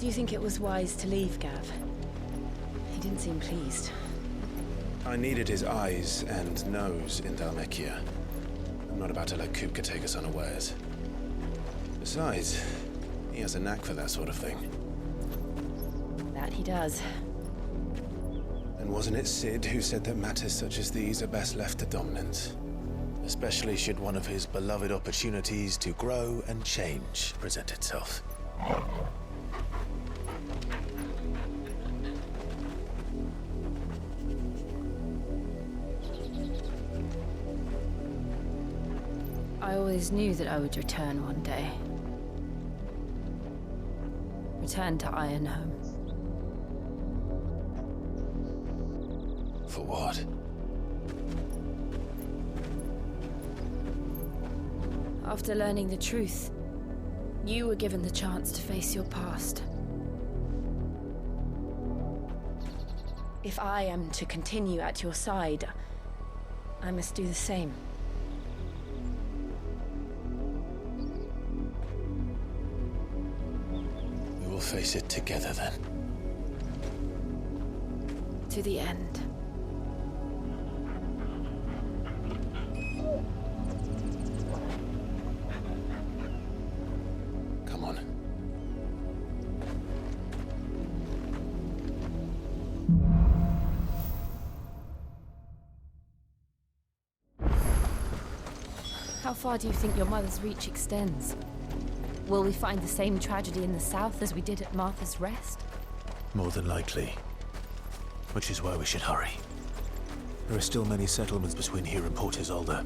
Do you think it was wise to leave, Gav? He didn't seem pleased. I needed his eyes and nose in Dhalmekia. I'm not about to let Kupka take us unawares. Besides, he has a knack for that sort of thing. That he does. And wasn't it Sid who said that matters such as these are best left to dominance? Especially should one of his beloved opportunities to grow and change present itself. I always knew that I would return one day. Return to Ironhome. For what? After learning the truth, you were given the chance to face your past. If I am to continue at your side, I must do the same. We will face it together then. To the end. Come on. How far do you think your mother's reach extends? Will we find the same tragedy in the south as we did at Martha's Rest? More than likely. Which is why we should hurry. There are still many settlements between here and Port Isolde.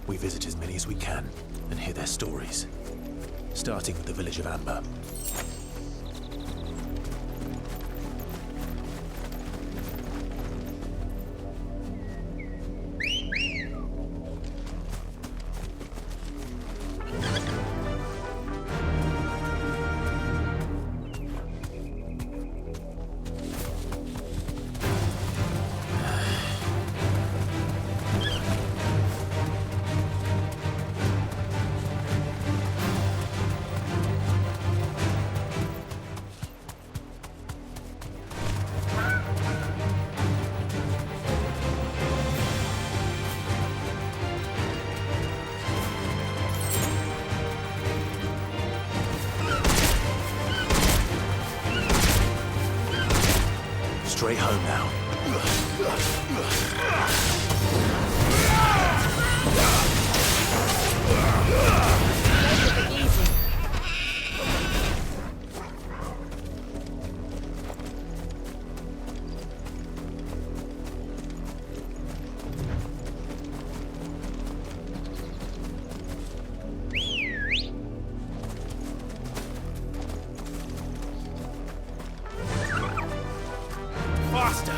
We visit as many as we can and hear their stories. Starting with the village of Amber. Straight home now. Faster!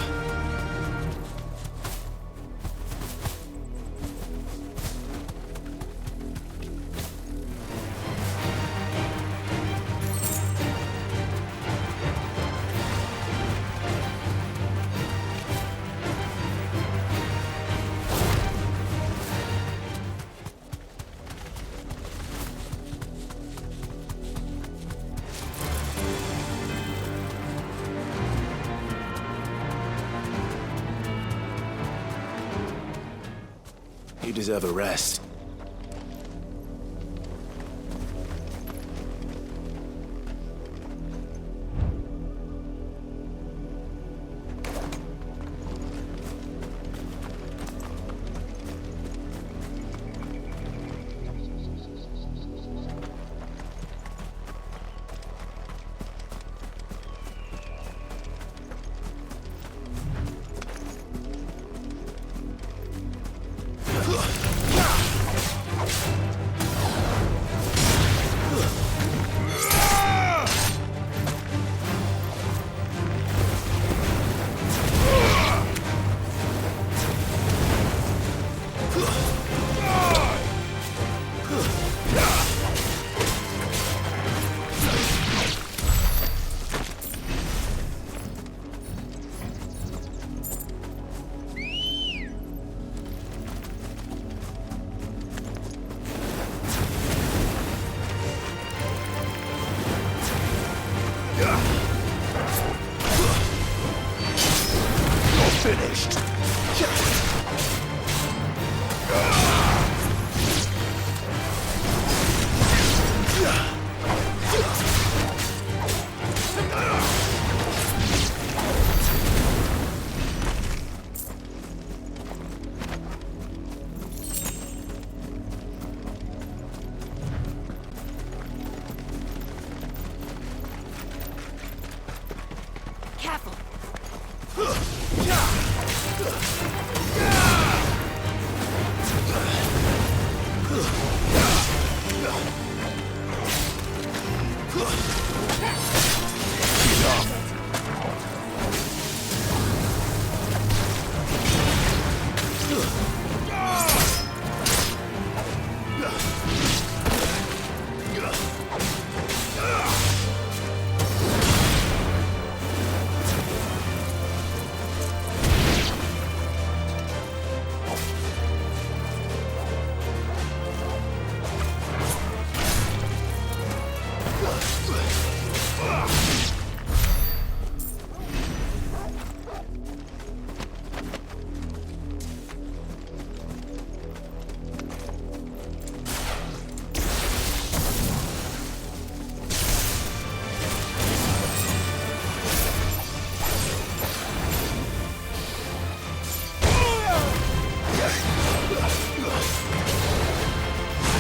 You deserve a rest.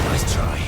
Nice try.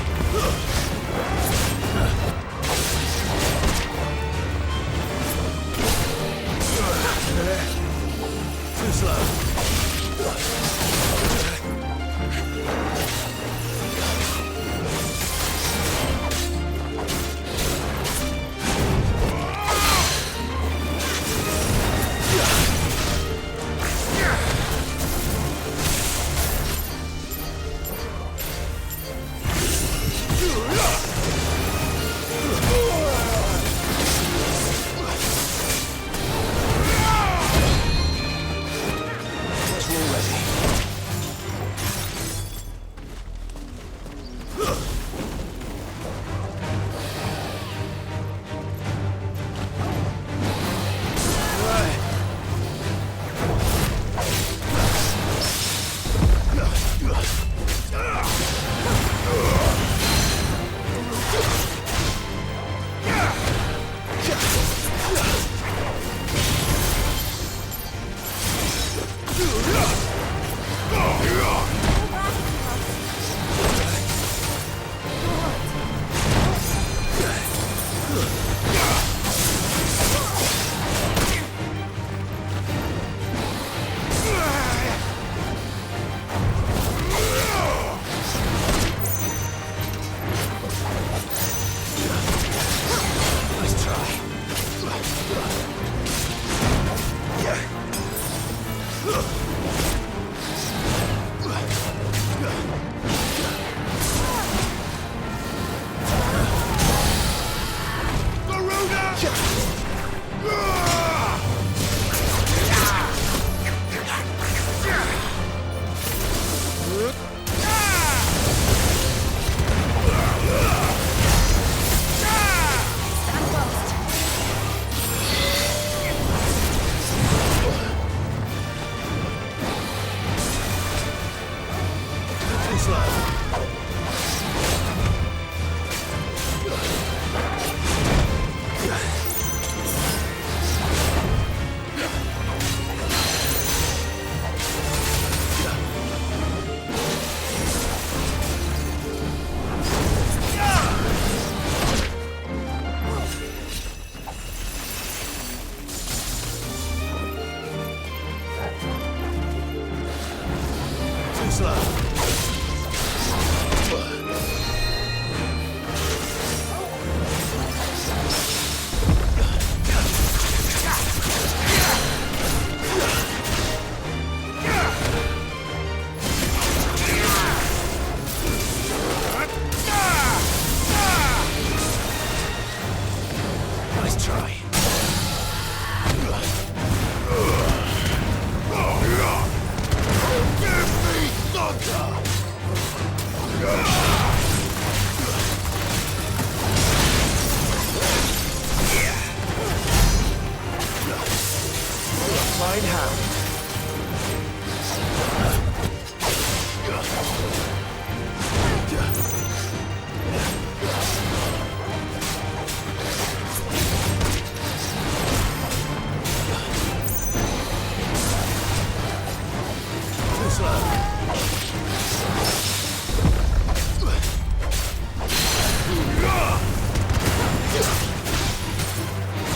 Too slow.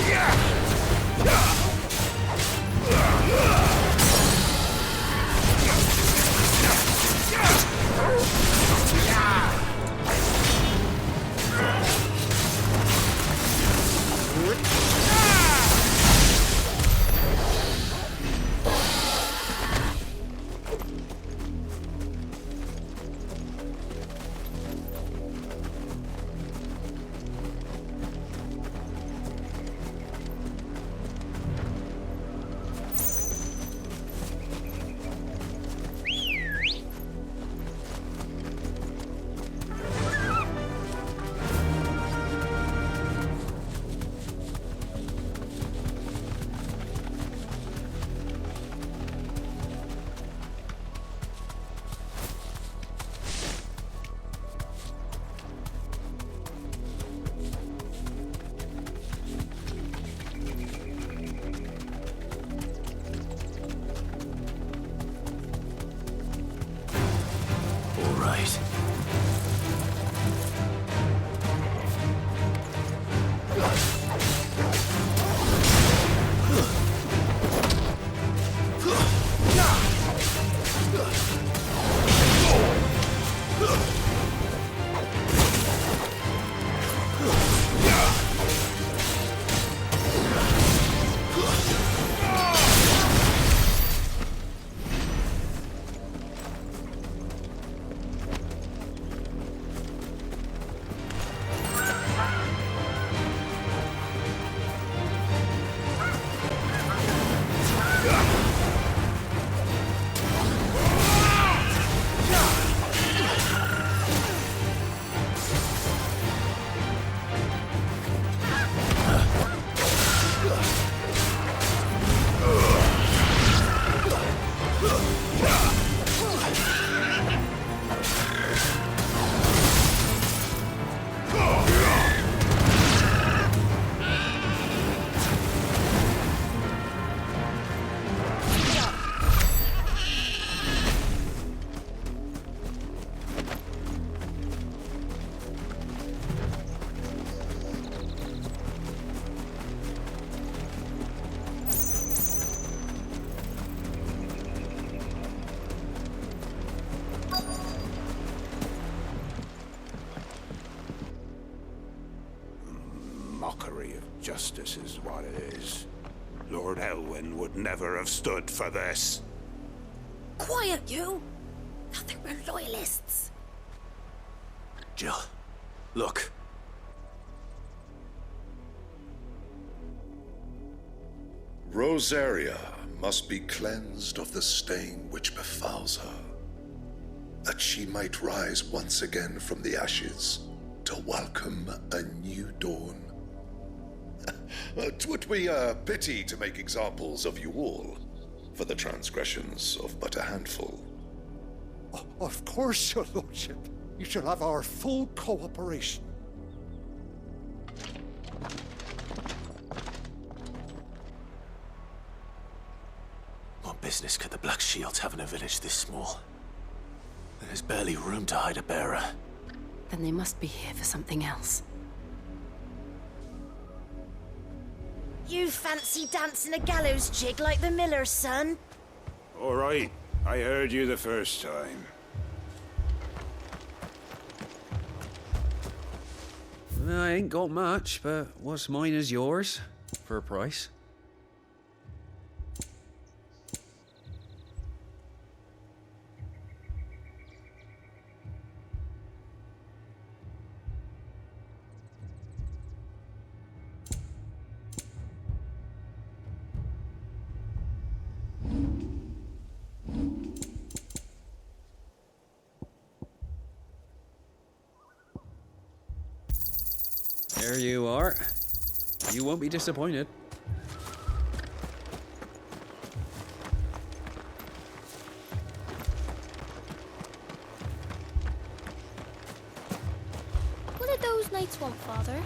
Yeah! mockery of justice is what it is. Lord Elwyn would never have stood for this. Quiet, you! I think we're loyalists. Jill, look. Rosaria must be cleansed of the stain which befouls her, that she might rise once again from the ashes to welcome a new dawn. 'Twould be a pity to make examples of you all, for the transgressions of but a handful. Of course, your lordship. You shall have our full cooperation. What business could the Black Shields have in a village this small? There's barely room to hide a bearer. Then they must be here for something else. You fancy dancing a gallows jig like the miller's son? All right, I heard you the first time. I ain't got much, but what's mine is yours, for a price. There you are. You won't be disappointed. What did those knights want, Father?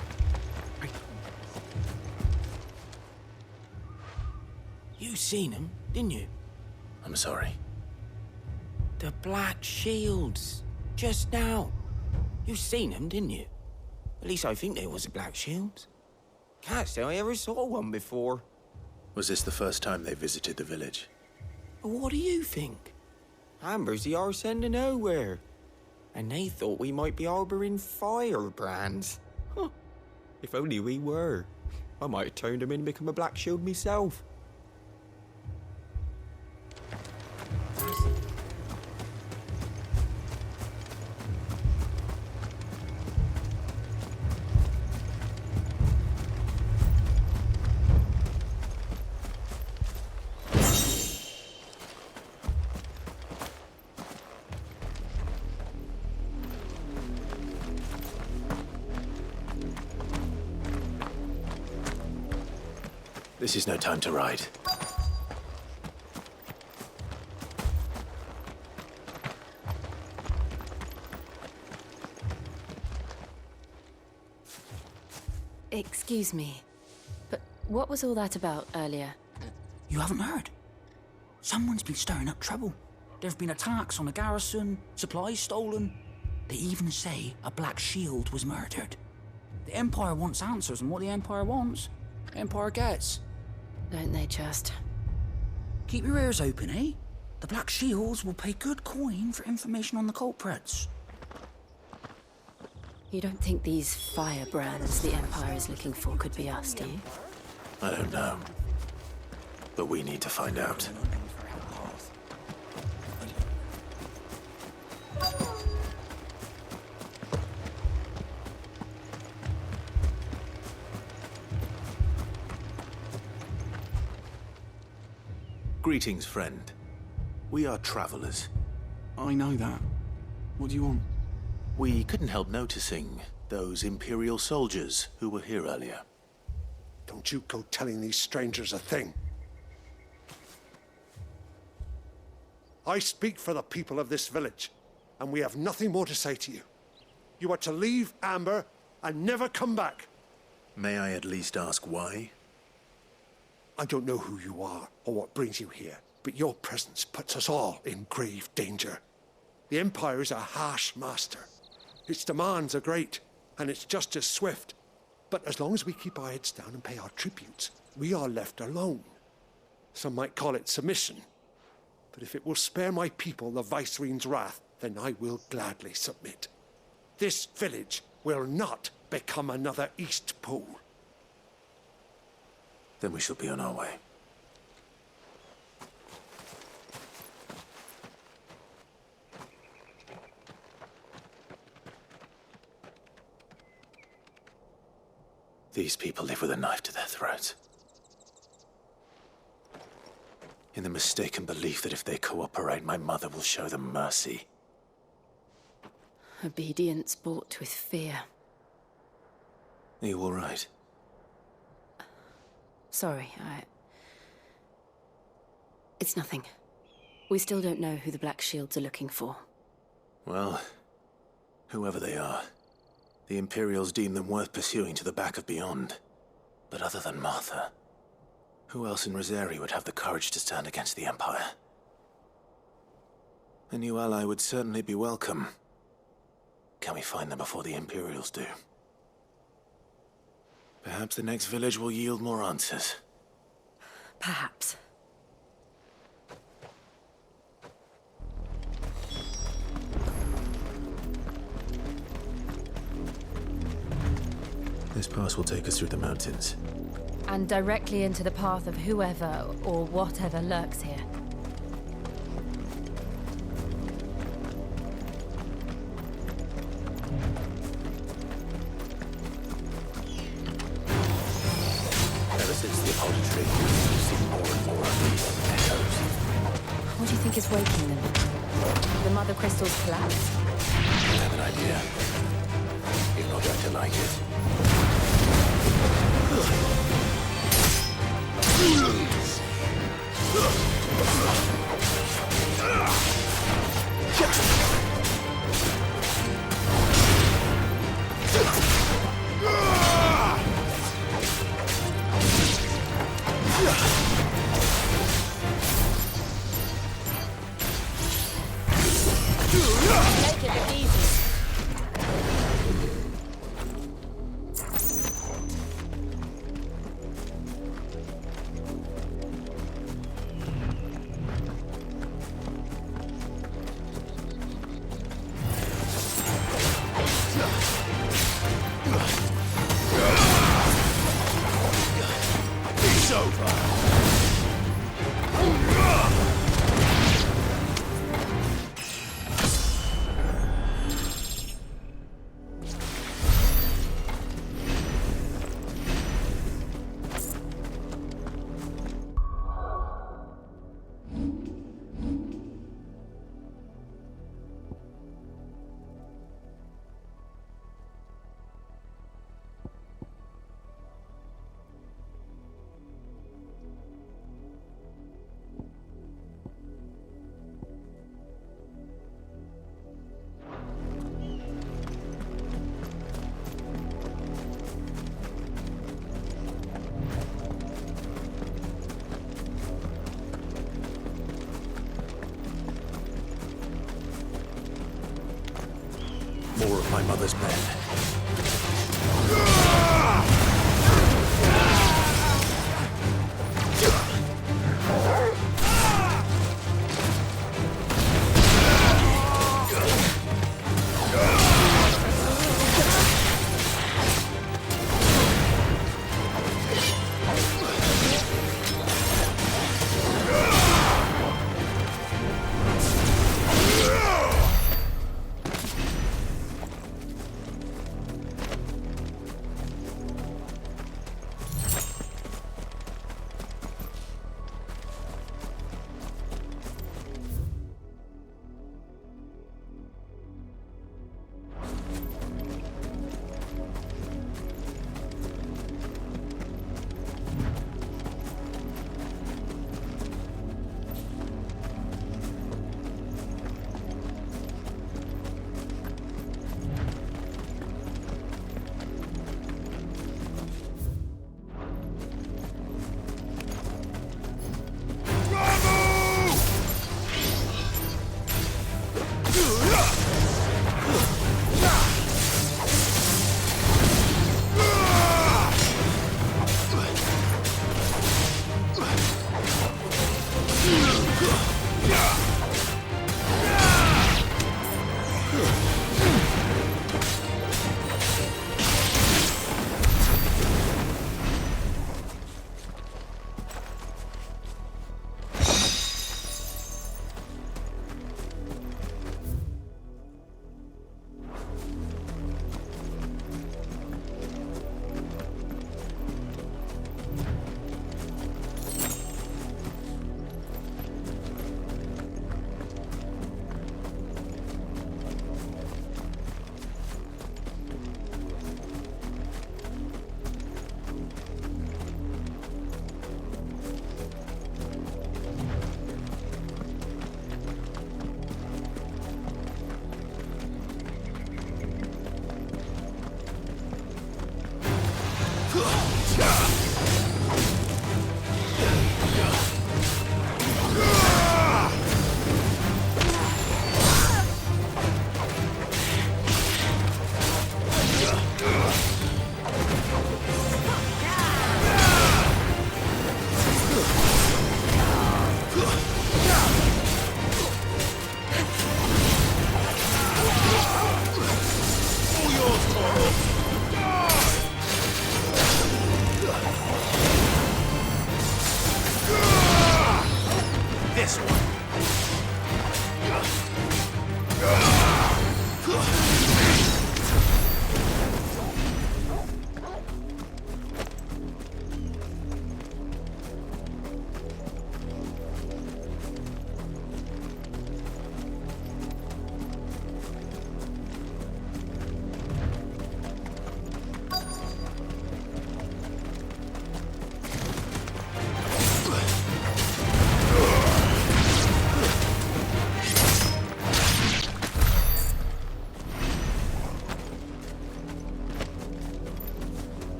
You seen them, didn't you? I'm sorry. The Black Shields. Just now. You seen them, didn't you? At least I think there was a Black Shield. Can't say I ever saw one before. Was this the first time they visited the village? But what do you think? Amber's the arse end of nowhere. And they thought we might be harboring firebrands. Huh. If only we were. I might have turned them in and become a Black Shield myself. This is no time to ride. Excuse me, but what was all that about earlier? You haven't heard? Someone's been stirring up trouble. There have been attacks on the garrison, supplies stolen. They even say a Black Shield was murdered. The Empire wants answers, and what the Empire wants, the Empire gets. Don't they just? Keep your ears open, eh? The Black Shields will pay good coin for information on the culprits. You don't think these firebrands the Empire is looking for could be us, do you? I don't know. But we need to find out. Greetings, friend. We are travelers. I know that. What do you want? We couldn't help noticing those Imperial soldiers who were here earlier. Don't you go telling these strangers a thing. I speak for the people of this village, and we have nothing more to say to you. You are to leave Amber and never come back. May I at least ask why? I don't know who you are or what brings you here, but your presence puts us all in grave danger. The Empire is a harsh master. Its demands are great, and its justice swift. But as long as we keep our heads down and pay our tributes, we are left alone. Some might call it submission. But if it will spare my people the Viceroy's wrath, then I will gladly submit. This village will not become another East Pole. Then we shall be on our way. These people live with a knife to their throats. In the mistaken belief that if they cooperate, my mother will show them mercy. Obedience bought with fear. Are you all right? Sorry, It's nothing. We still don't know who the Black Shields are looking for. Well, whoever they are, the Imperials deem them worth pursuing to the back of beyond. But other than Martha, who else in Rosari would have the courage to stand against the Empire? A new ally would certainly be welcome. Can we find them before the Imperials do? Perhaps the next village will yield more answers. Perhaps. This pass will take us through the mountains. And directly into the path of whoever or whatever lurks here. Ever since the auditory, we've seen more and more of these echoes. What do you think is waking them? The mother crystal's collapse? I have an idea. You're not going to like it. Make it look easy. It's over. More of my mother's men.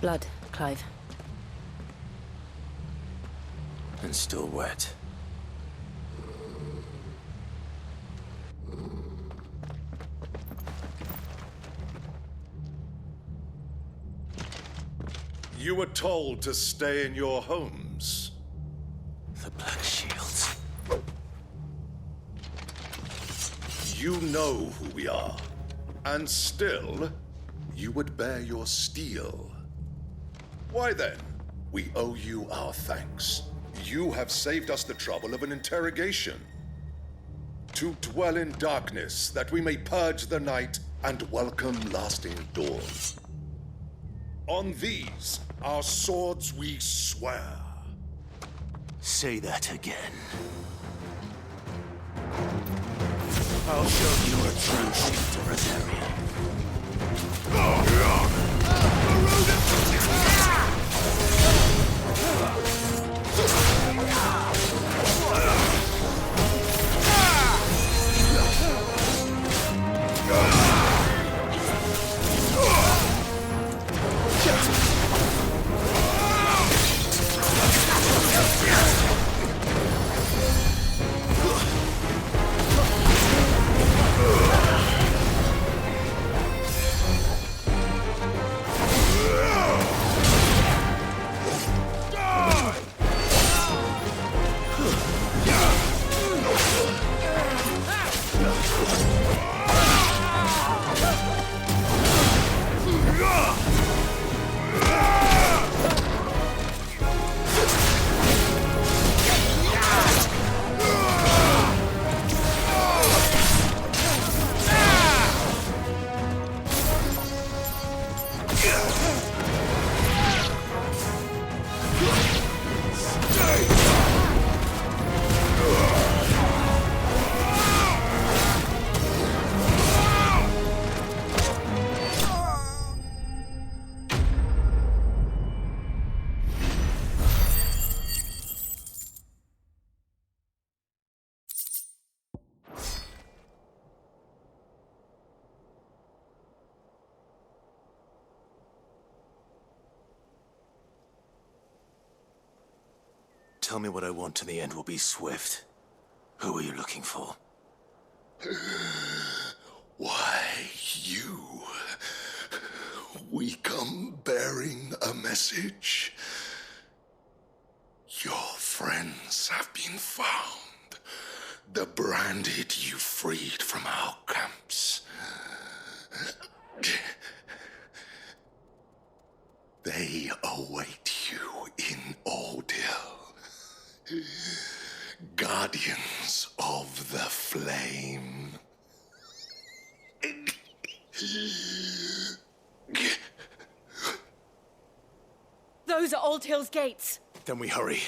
Blood, Clive. And still wet. You were told to stay in your homes. The Black Shields. You know who we are. And still, you would bear your steel. Why then? We owe you our thanks. You have saved us the trouble of an interrogation. To dwell in darkness, that we may purge the night and welcome lasting dawn. On these, our swords we swear. Say that again. I'll show you a true shield to Rosaria. Tell me what I want and the end will be swift. Who are you looking for? Why, you. We come bearing a message. Your friends have been found. The branded you freed from our camps. They await you in Ordeal. Guardians of the Flame. Those are Old Hill's gates. Then we hurry.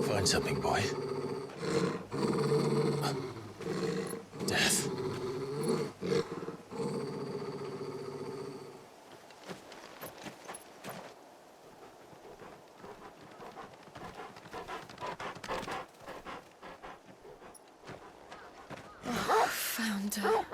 Find something, boy. Death. Found her.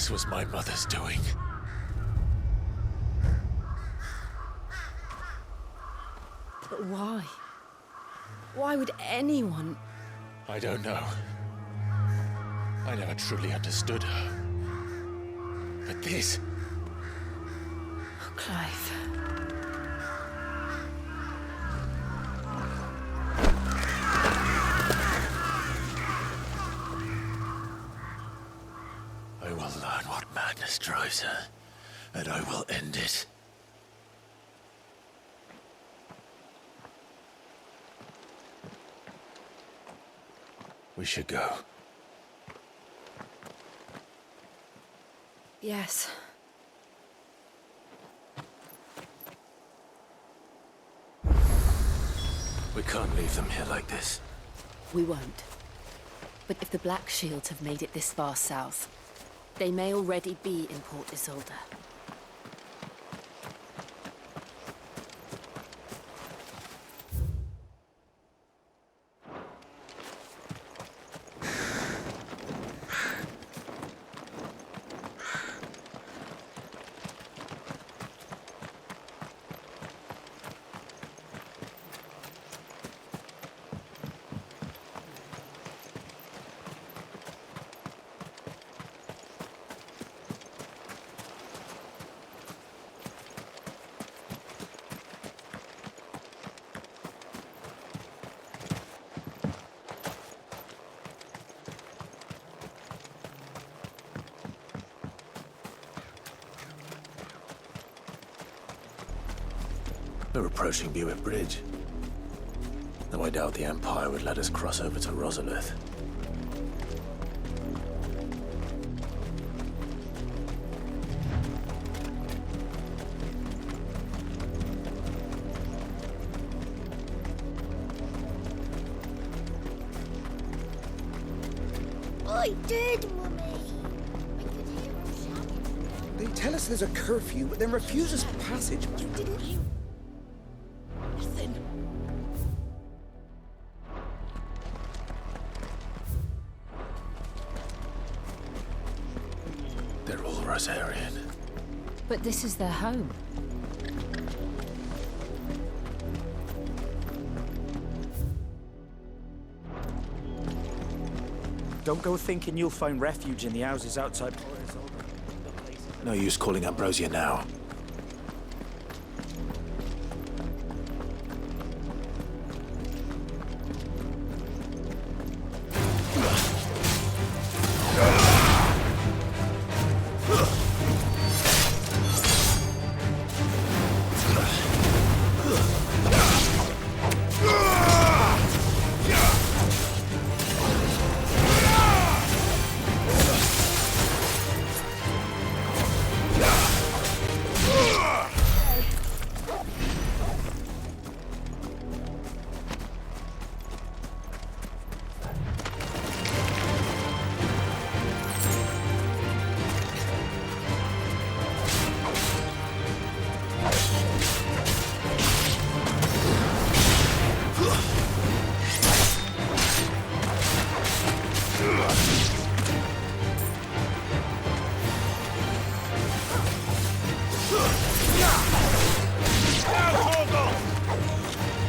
This was my mother's doing. But why? Why would anyone... I don't know. I never truly understood her. But this... Oh, Clive. I will learn what madness drives her, and I will end it. We should go. Yes. We can't leave them here like this. We won't. But if the Black Shields have made it this far south, they may already be in Port Isolde. We're approaching Buick Bridge. Though I doubt the Empire would let us cross over to Rosalith. I did, Mummy. I could hear her shouting. They tell us there's a curfew, but then refuse us passage. You didn't hear nothing. They're all Rosarian. But this is their home. Don't go thinking you'll find refuge in the houses outside Port Isolde. No use calling Ambrosia now.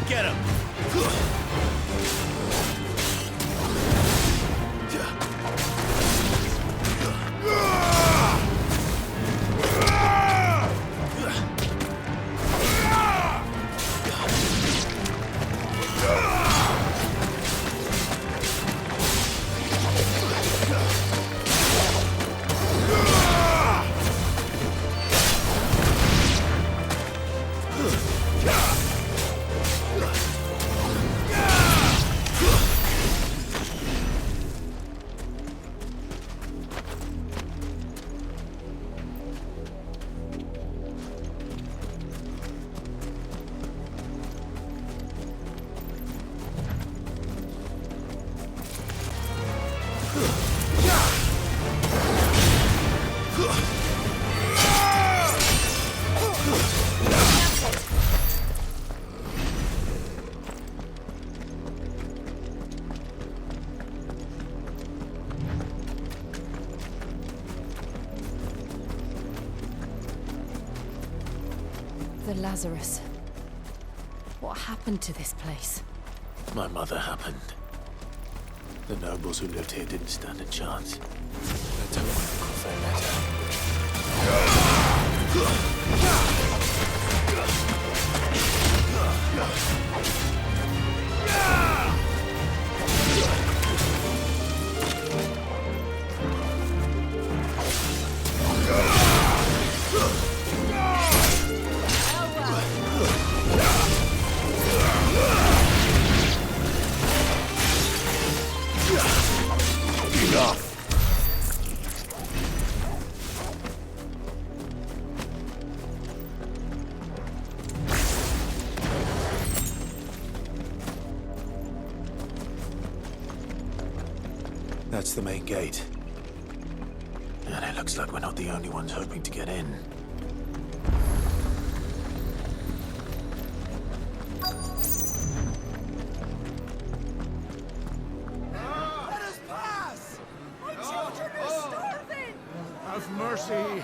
Get him! The Lazarus. What happened to this place? My mother happened. The nobles who lived here didn't stand a chance. I told my uncle they met That's the main gate. And it looks like we're not the only ones hoping to get in. Let us pass! My children are starving! Have mercy!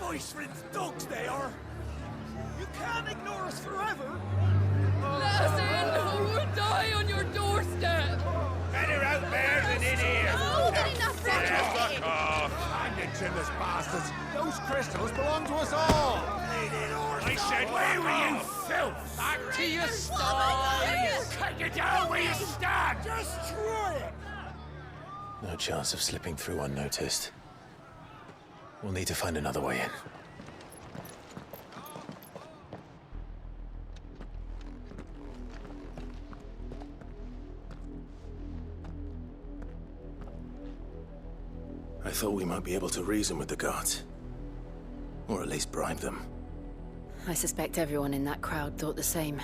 Voice-rinsed dogs they are! You can't ignore us forever! Let us in, or we'll die on your doorstep! Better out there than in here! More than enough for Fuck off! Hang the chinless bastards! Those crystals belong to us all! I said, where were you, filth? Back to your stall! Cut you down where you stand! Destroy it! No chance of slipping through unnoticed. We'll need to find another way in. I thought we might be able to reason with the guards. Or at least bribe them. I suspect everyone in that crowd thought the same.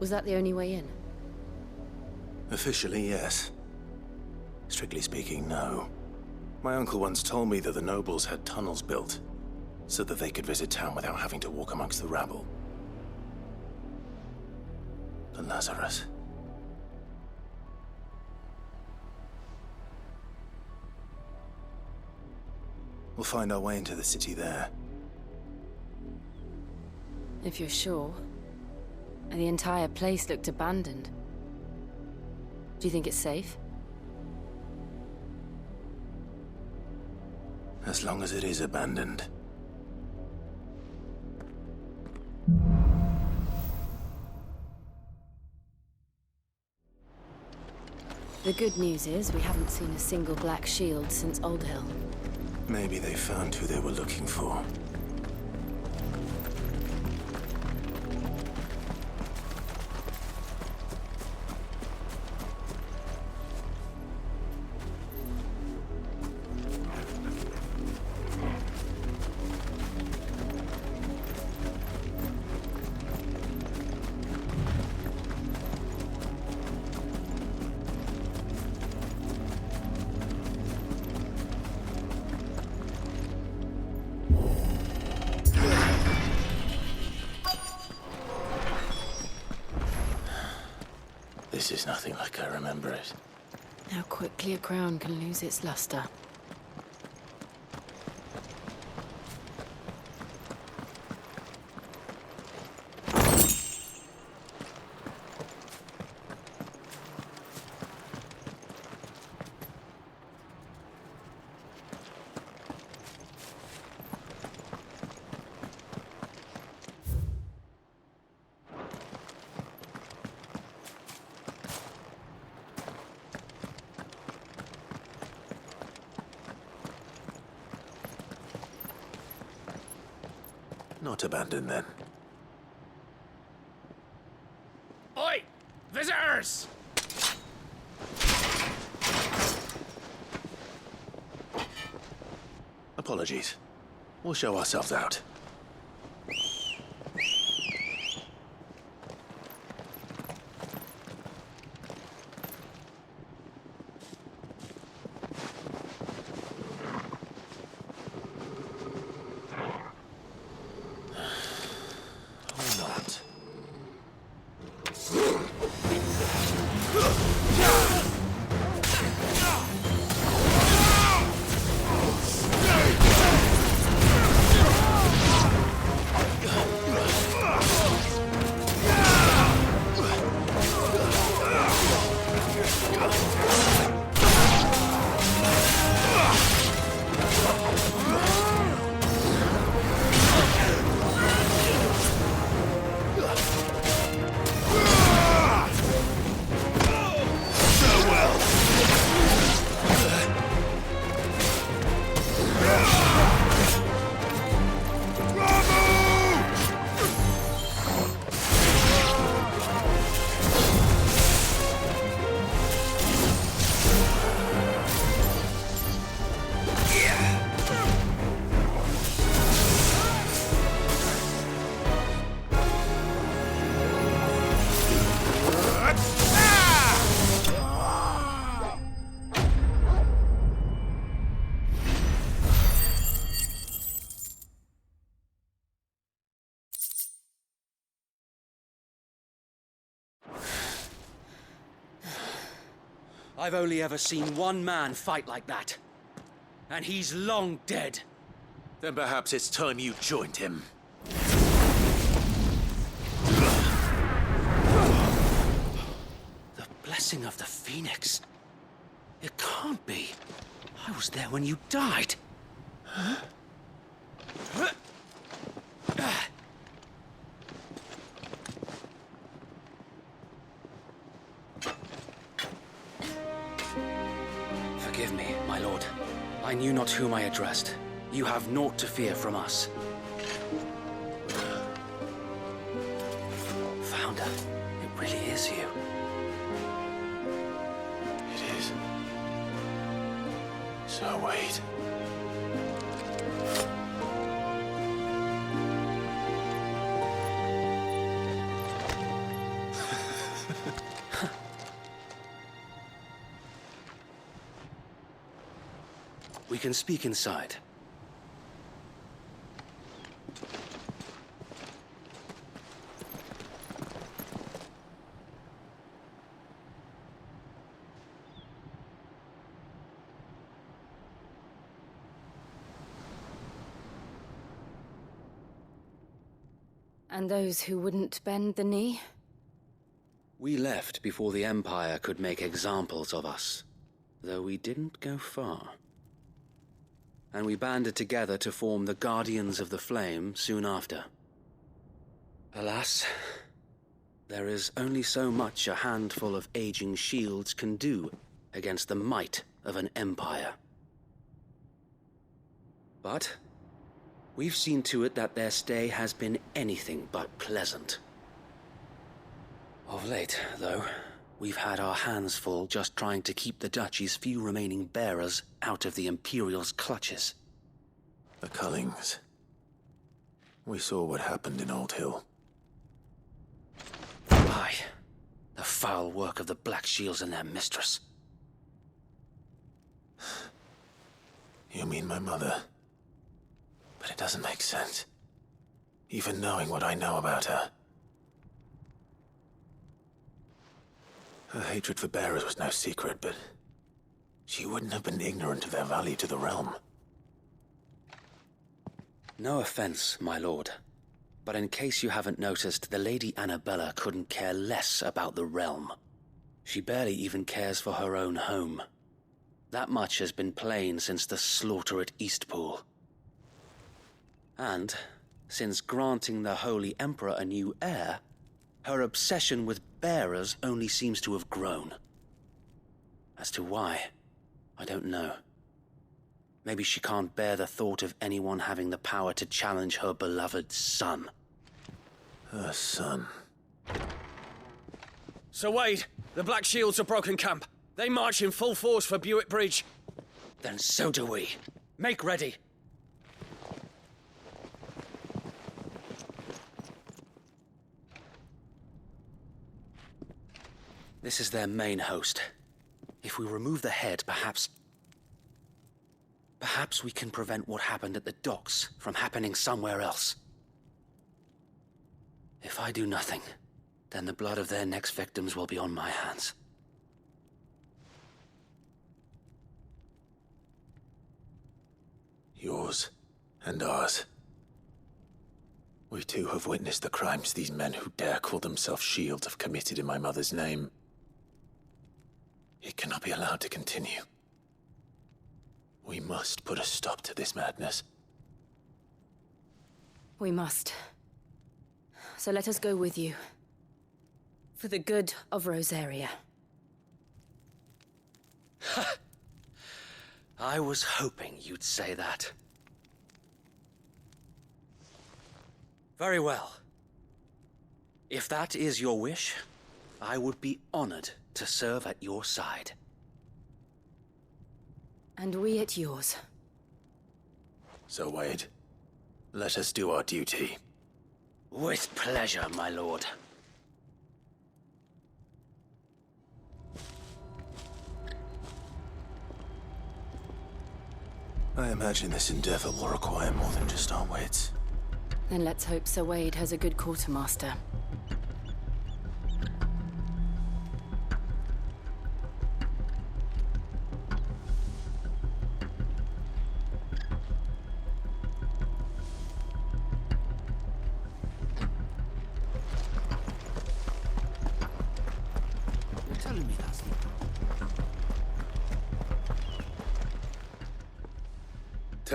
Was that the only way in? Officially, yes. Strictly speaking, no. My uncle once told me that the nobles had tunnels built, so that they could visit town without having to walk amongst the rabble. The Lazarus. We'll find our way into the city there. If you're sure. The entire place looked abandoned. Do you think it's safe? As long as it is abandoned. The good news is we haven't seen a single black shield since Old Hill. Maybe they found who they were looking for. This is nothing like I remember it. How quickly a crown can lose its luster. Not abandoned, then. Oi! Visitors! Apologies. We'll show ourselves out. Or not. I've only ever seen one man fight like that. And he's long dead. Then perhaps it's time you joined him. The blessing of the Phoenix. It can't be. I was there when you died. Forgive me, my lord. I knew not whom I addressed. You have naught to fear from us. Founder, it really is you. It is. So wait. We can speak inside. And those who wouldn't bend the knee? We left before the Empire could make examples of us, though we didn't go far. And we banded together to form the Guardians of the Flame soon after. Alas, there is only so much a handful of aging shields can do against the might of an empire. But we've seen to it that their stay has been anything but pleasant. Of late, though, we've had our hands full just trying to keep the Duchy's few remaining bearers out of the Imperial's clutches. The Cullings. We saw what happened in Old Hill. Aye. The foul work of the Black Shields and their mistress. You mean my mother? But it doesn't make sense. Even knowing what I know about her. Her hatred for bearers was no secret, but she wouldn't have been ignorant of their value to the realm. No offense, my lord, but in case you haven't noticed, the Lady Annabella couldn't care less about the realm. She barely even cares for her own home. That much has been plain since the slaughter at Eastpool. And, since granting the Holy Emperor a new heir, her obsession with bearers only seems to have grown. As to why, I don't know. Maybe she can't bear the thought of anyone having the power to challenge her beloved son. Her son. Sir Wade, the Black Shields have broken camp. They march in full force for Buick Bridge. Then so do we. Make ready. This is their main host. If we remove the head, perhaps we can prevent what happened at the docks from happening somewhere else. If I do nothing, then the blood of their next victims will be on my hands. Yours and ours. We too have witnessed the crimes these men who dare call themselves shields have committed in my mother's name. It cannot be allowed to continue. We must put a stop to this madness. We must. So let us go with you. For the good of Rosaria. I was hoping you'd say that. Very well. If that is your wish, I would be honored to serve at your side. And we at yours. So, Wade, let us do our duty. With pleasure, my lord. I imagine this endeavor will require more than just our wits. Then let's hope Sir Wade has a good quartermaster.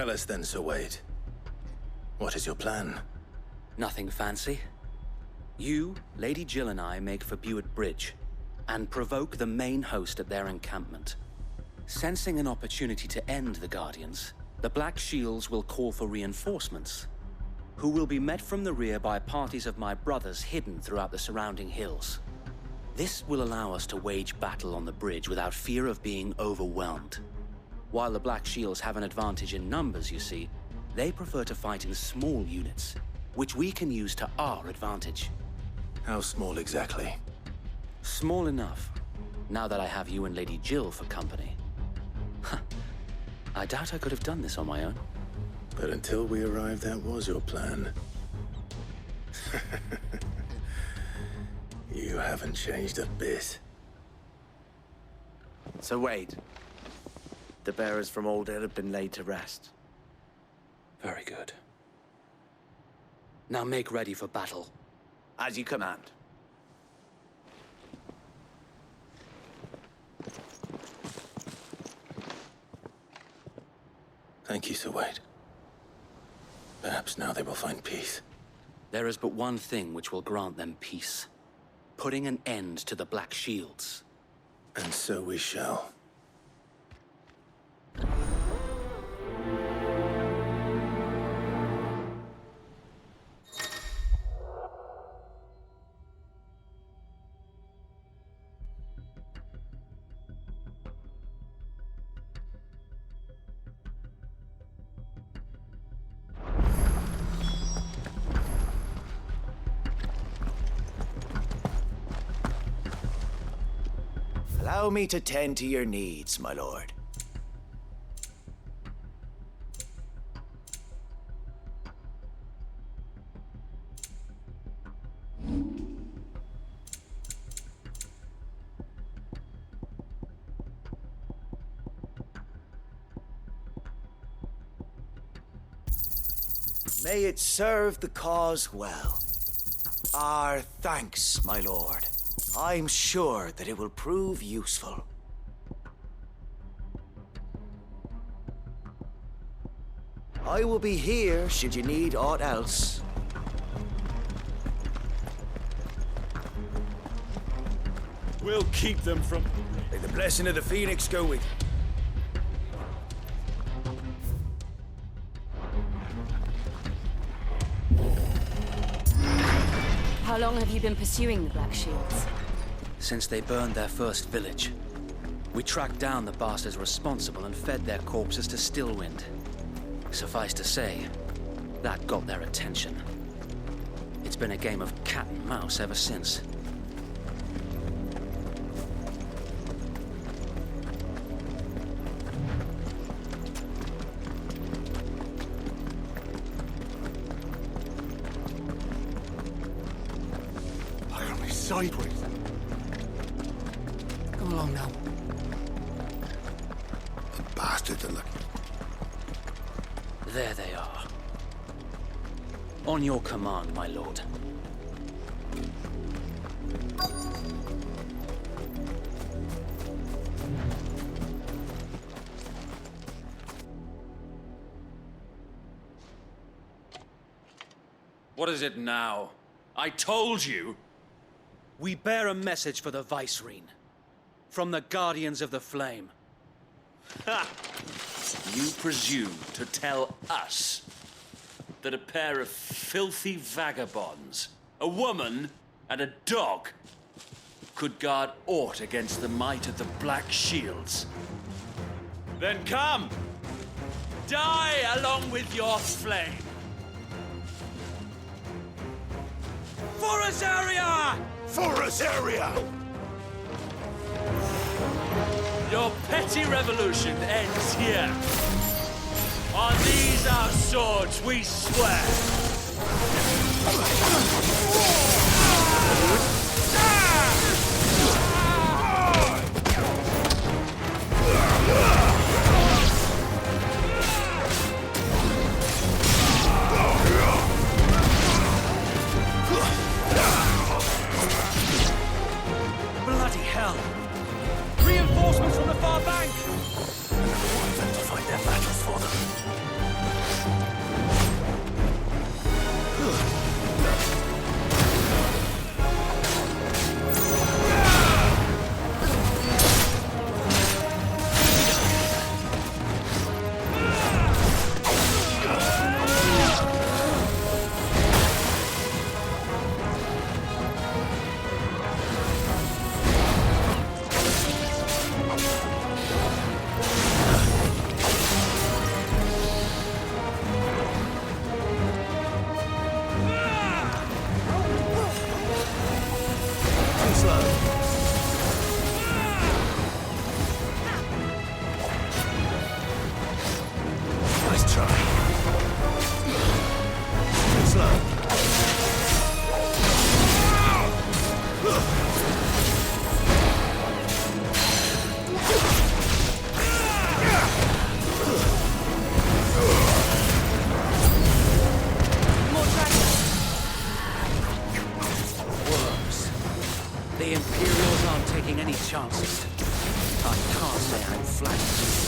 Tell us then, Sir Wade. What is your plan? Nothing fancy. You, Lady Jill and I make for Buett Bridge and provoke the main host at their encampment. Sensing an opportunity to end the Guardians, the Black Shields will call for reinforcements, who will be met from the rear by parties of my brothers hidden throughout the surrounding hills. This will allow us to wage battle on the bridge without fear of being overwhelmed. While the Black Shields have an advantage in numbers, you see, they prefer to fight in small units, which we can use to our advantage. How small exactly? Small enough, now that I have you and Lady Jill for company. I doubt I could have done this on my own. But until we arrived, that was your plan. You haven't changed a bit. So Wade, the bearers from Old Ed have been laid to rest. Very good. Now make ready for battle. As you command. Thank you, Sir Wade. Perhaps now they will find peace. There is but one thing which will grant them peace. Putting an end to the Black Shields. And so we shall. Allow me to tend to your needs, my lord. May it serve the cause well. Our thanks, my lord. I'm sure that it will prove useful. I will be here should you need aught else. We'll keep them from... May the blessing of the Phoenix go with you. How long have you been pursuing the Black Shields? Since they burned their first village. We tracked down the bastards responsible and fed their corpses to Stillwind. Suffice to say, that got their attention. It's been a game of cat and mouse ever since. Sideways. Come along now. The bastards are lucky. There they are. On your command, my lord. What is it now? I told you! We bear a message for the Vicereine. From the Guardians of the Flame. Ha! You presume to tell us that a pair of filthy vagabonds, a woman and a dog, could guard aught against the might of the Black Shields? Then come! Die along with your flame! For us, area! For us, area! Your petty revolution ends here. On these our swords we swear. Bloody hell! Reinforcements from the far bank! I want them to fight their battles for them. taking any chances. I can't say I'm flattered.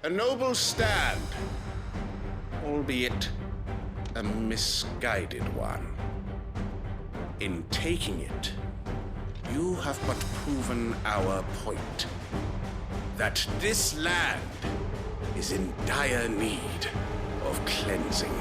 A noble stand, albeit a misguided one. In taking it, you have but proven our point. That this land is in dire need of cleansing.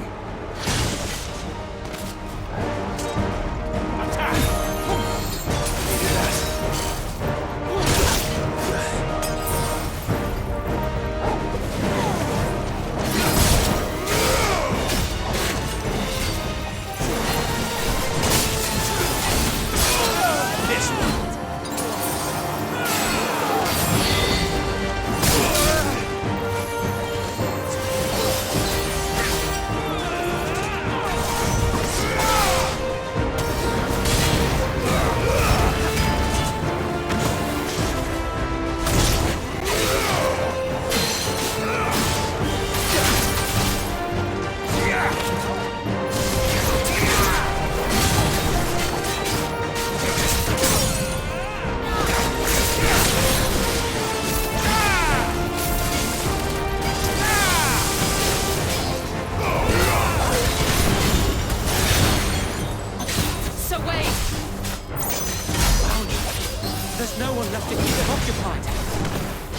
There's no one left to keep them occupied.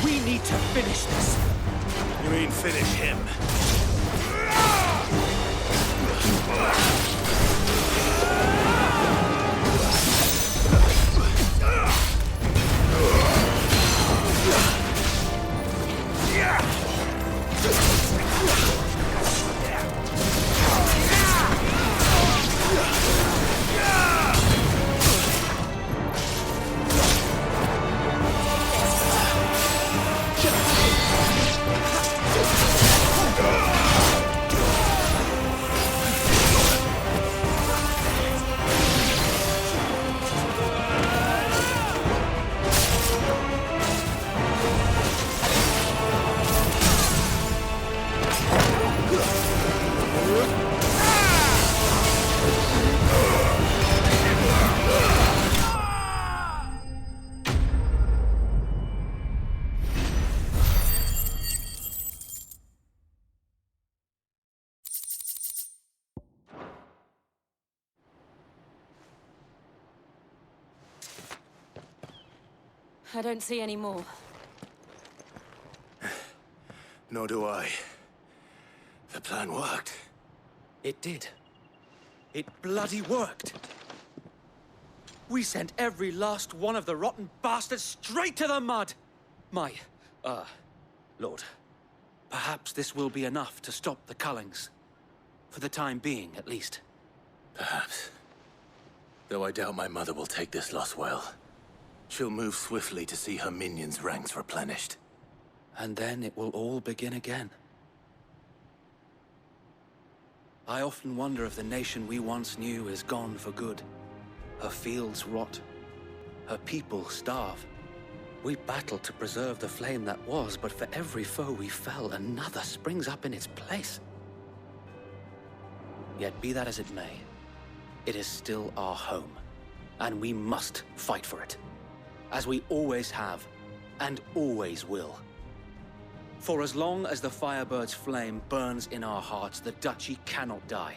We need to finish this. You mean finish him? I don't see any more. Nor do I. The plan worked. It did. It bloody worked. We sent every last one of the rotten bastards straight to the mud! Lord, perhaps this will be enough to stop the Cullings. For the time being, at least. Perhaps. Though I doubt my mother will take this loss well. She'll move swiftly to see her minions' ranks replenished. And then it will all begin again. I often wonder if the nation we once knew is gone for good. Her fields rot. Her people starve. We battled to preserve the flame that was, but for every foe we fell, another springs up in its place. Yet be that as it may, it is still our home, and we must fight for it. As we always have, and always will. For as long as the Firebird's flame burns in our hearts, the Duchy cannot die.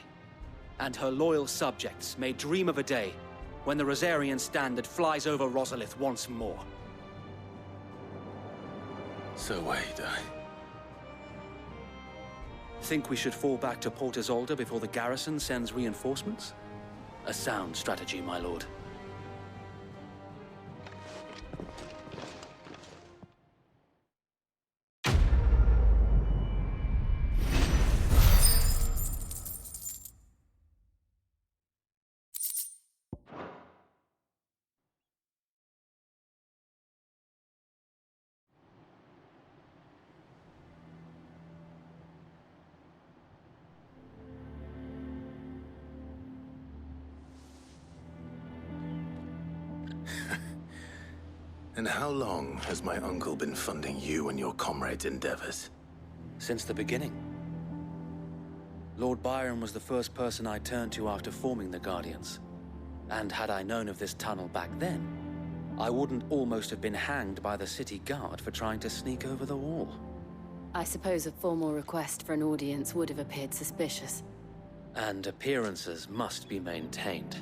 And her loyal subjects may dream of a day when the Rosarian standard flies over Rosalith once more. So wait, Think we should fall back to Port Isolde before the garrison sends reinforcements? A sound strategy, my lord. And how long has my uncle been funding you and your comrades' endeavors? Since the beginning. Lord Byron was the first person I turned to after forming the Guardians. And had I known of this tunnel back then, I wouldn't almost have been hanged by the city guard for trying to sneak over the wall. I suppose a formal request for an audience would have appeared suspicious. And appearances must be maintained.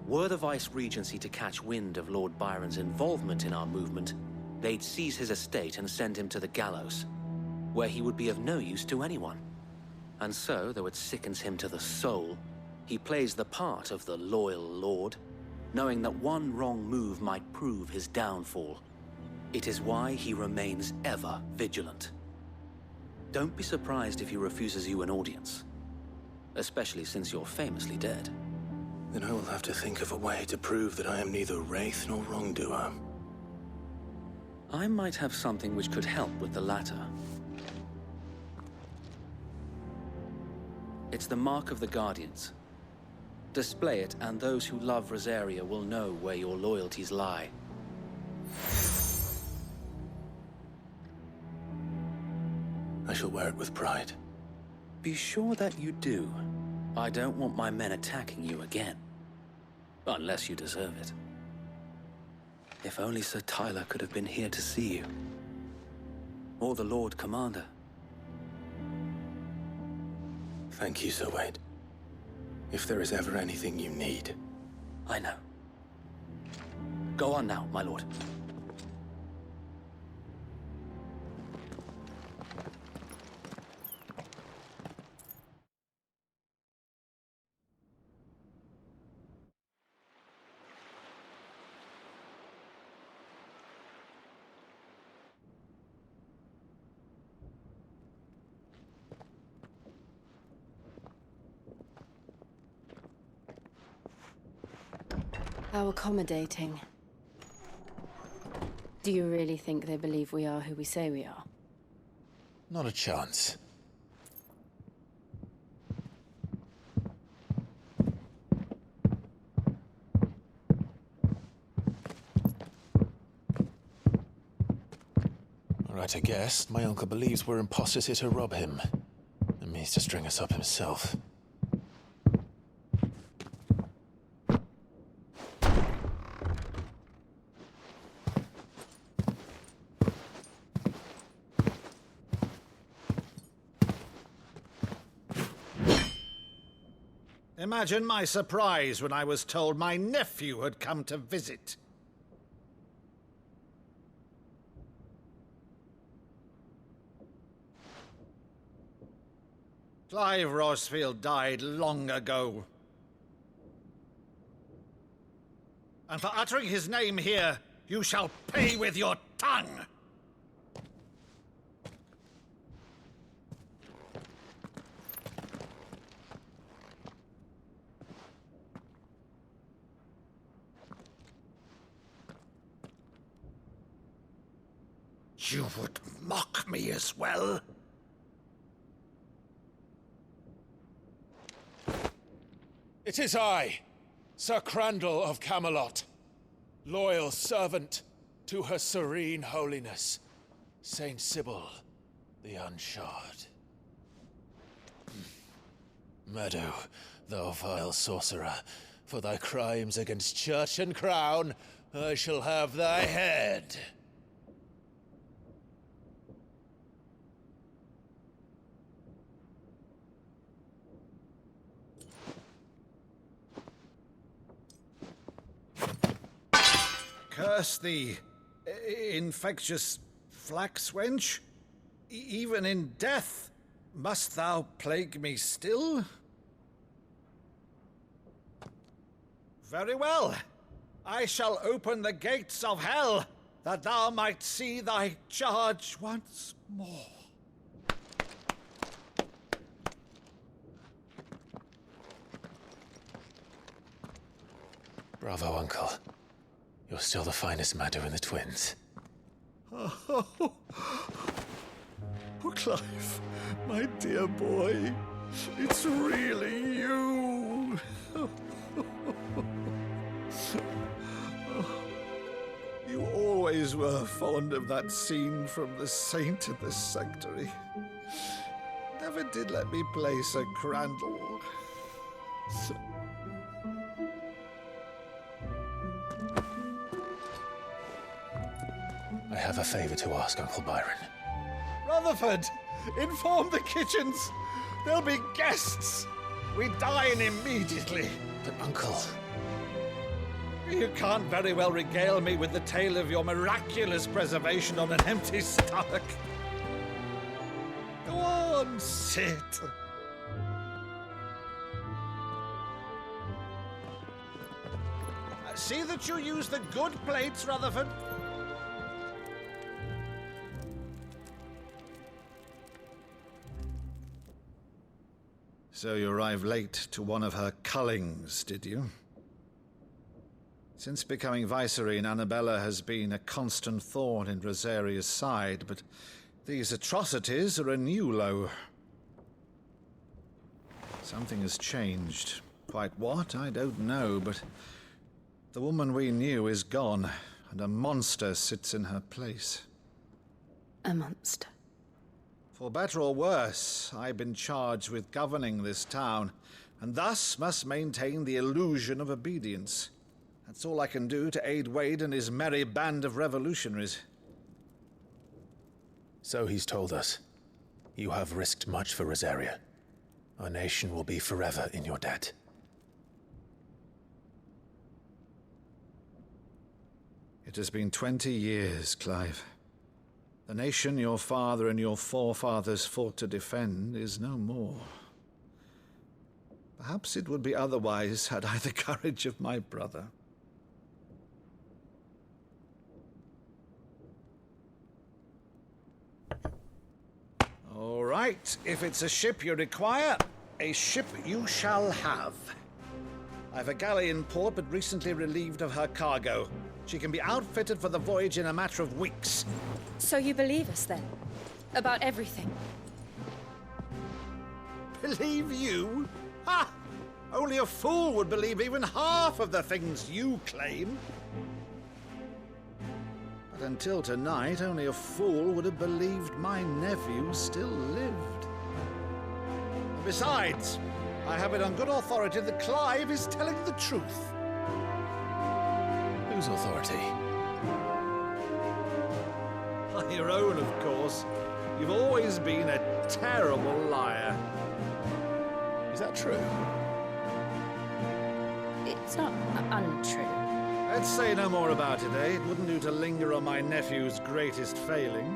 Were the Vice-Regency to catch wind of Lord Byron's involvement in our movement, they'd seize his estate and send him to the gallows, where he would be of no use to anyone. And so, though it sickens him to the soul, he plays the part of the loyal lord, knowing that one wrong move might prove his downfall. It is why he remains ever vigilant. Don't be surprised if he refuses you an audience, especially since you're famously dead. Then I will have to think of a way to prove that I am neither wraith nor wrongdoer. I might have something which could help with the latter. It's the mark of the Guardians. Display it, and those who love Rosaria will know where your loyalties lie. I shall wear it with pride. Be sure that you do. I don't want my men attacking you again. Unless you deserve it. If only Sir Tyler could have been here to see you. Or the Lord Commander. Thank you, Sir Wade. If there is ever anything you need. I know. Go on now, my lord. How accommodating. Do you really think they believe we are who we say we are? Not a chance. Right, I guess. My uncle believes we're imposters here to rob him. And means to string us up himself. Imagine my surprise when I was told my nephew had come to visit. Clive Rosfield died long ago. And for uttering his name here, you shall pay with your tongue! You would mock me as well? It is I, Sir Crandall of Camelot, loyal servant to Her Serene Holiness, Saint Sybil the Unshod. Meadow, thou vile sorcerer, for thy crimes against church and crown, I shall have thy head. Curse thee, infectious flax wench. Even in death, must thou plague me still? Very well. I shall open the gates of hell, that thou might see thy charge once more. Bravo, Uncle. You're still the finest Maddo in the twins. Oh, Clive, my dear boy, it's really you. You always always were fond of that scene from The Saint and the Sanctuary. Never did let me play Sir Crandall. I have a favor to ask, Uncle Byron. Rutherford, inform the kitchens. There'll be guests. We dine immediately. But, Uncle... You can't very well regale me with the tale of your miraculous preservation on an empty stomach. Go on, sit. See that you use the good plates, Rutherford. So you arrived late to one of her cullings, did you? Since becoming Vicereine, Annabella has been a constant thorn in Rosaria's side, but these atrocities are a new low. Something has changed. Quite what, I don't know, but the woman we knew is gone, and a monster sits in her place. A monster? For better or worse, I've been charged with governing this town, and thus must maintain the illusion of obedience. That's all I can do to aid Wade and his merry band of revolutionaries. So he's told us. You have risked much for Rosaria. Our nation will be forever in your debt. It has been 20 years, Clive. The nation your father and your forefathers fought to defend is no more. Perhaps it would be otherwise had I the courage of my brother. All right, if it's a ship you require, a ship you shall have. I've a galley in port, but recently relieved of her cargo. She can be outfitted for the voyage in a matter of weeks. So you believe us, then? About everything? Believe you? Ha! Only a fool would believe even half of the things you claim. But until tonight, only a fool would have believed my nephew still lived. And besides, I have it on good authority that Clive is telling the truth. Whose authority? Your own, of course. You've always been a terrible liar. Is that true? It's not untrue. Let's say no more about it, eh? It wouldn't do to linger on my nephew's greatest failing.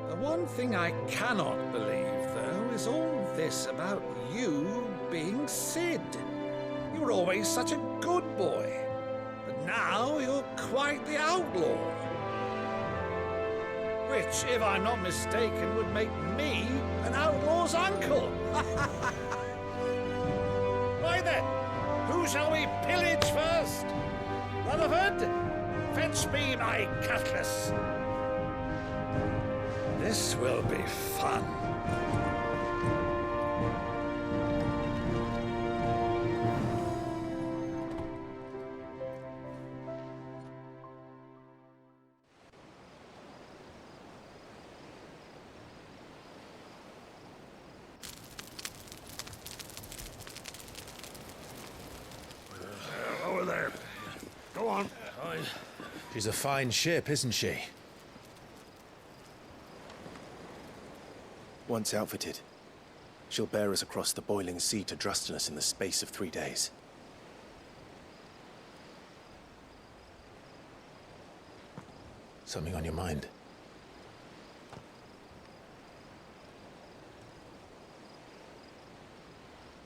The one thing I cannot believe, though, is all this about you being Sid. You were always such a good boy, but now you're quite the outlaw. Which, if I'm not mistaken, would make me an outlaw's uncle. Why then, who shall we pillage first? Rutherford, fetch me my cutlass. This will be fun. Over there. Go on. She's a fine ship, isn't she? Once outfitted, she'll bear us across the boiling sea to Drustinus in the space of 3 days. Something on your mind?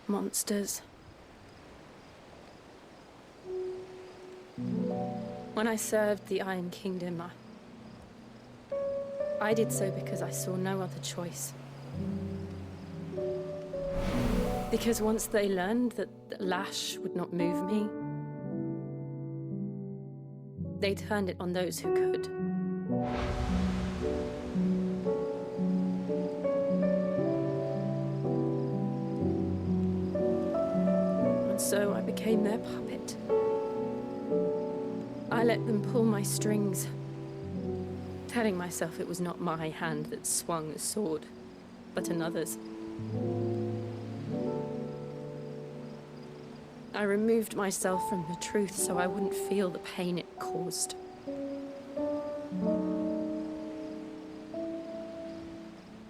Monsters. When I served the Iron Kingdom, I did so because I saw no other choice. Because once they learned that the lash would not move me, they turned it on those who could. so I became their puppet. I let them pull my strings, telling myself it was not my hand that swung the sword, but another's. I removed myself from the truth so I wouldn't feel the pain it caused.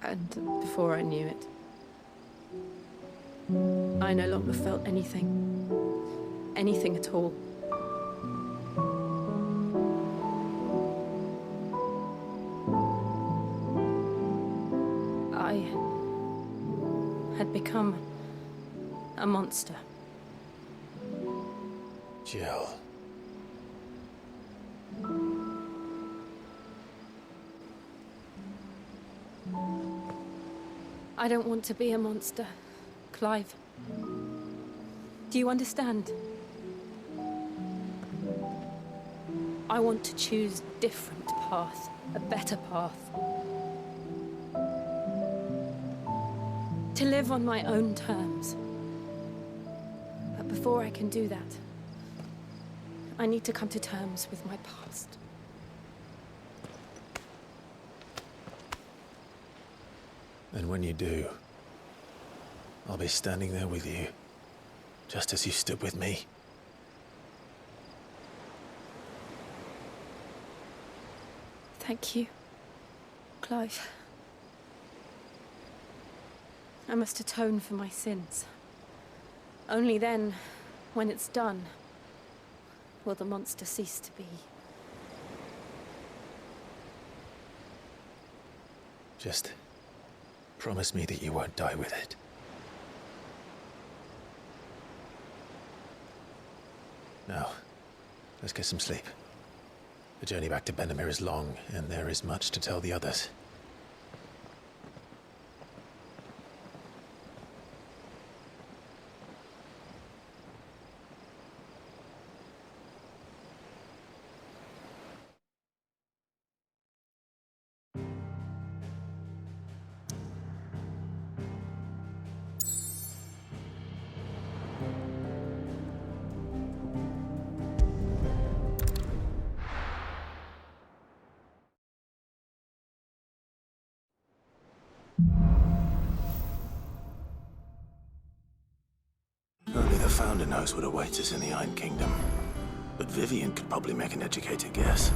And before I knew it, I no longer felt anything. Anything at all. I had become a monster. Jill. I don't want to be a monster, Clive. Do you understand? I want to choose a different path, a better path. To live on my own terms. But before I can do that, I need to come to terms with my past. And when you do, I'll be standing there with you, just as you stood with me. Thank you, Clive. I must atone for my sins. Only then, when it's done, will the monster cease to be. Just promise me that you won't die with it. Now, let's get some sleep. The journey back to Benamir is long, and there is much to tell the others. Only the Founder knows what awaits us in the Iron Kingdom. But Vivian could probably make an educated guess.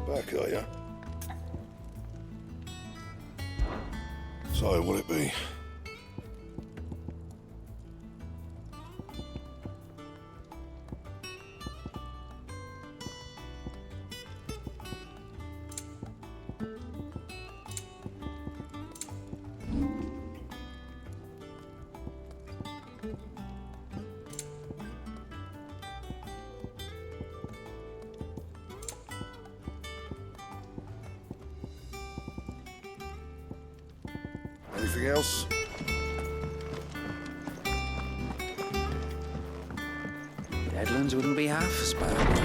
Back, are ya? So, will it be? Anything else? Deadlands wouldn't be half as bad.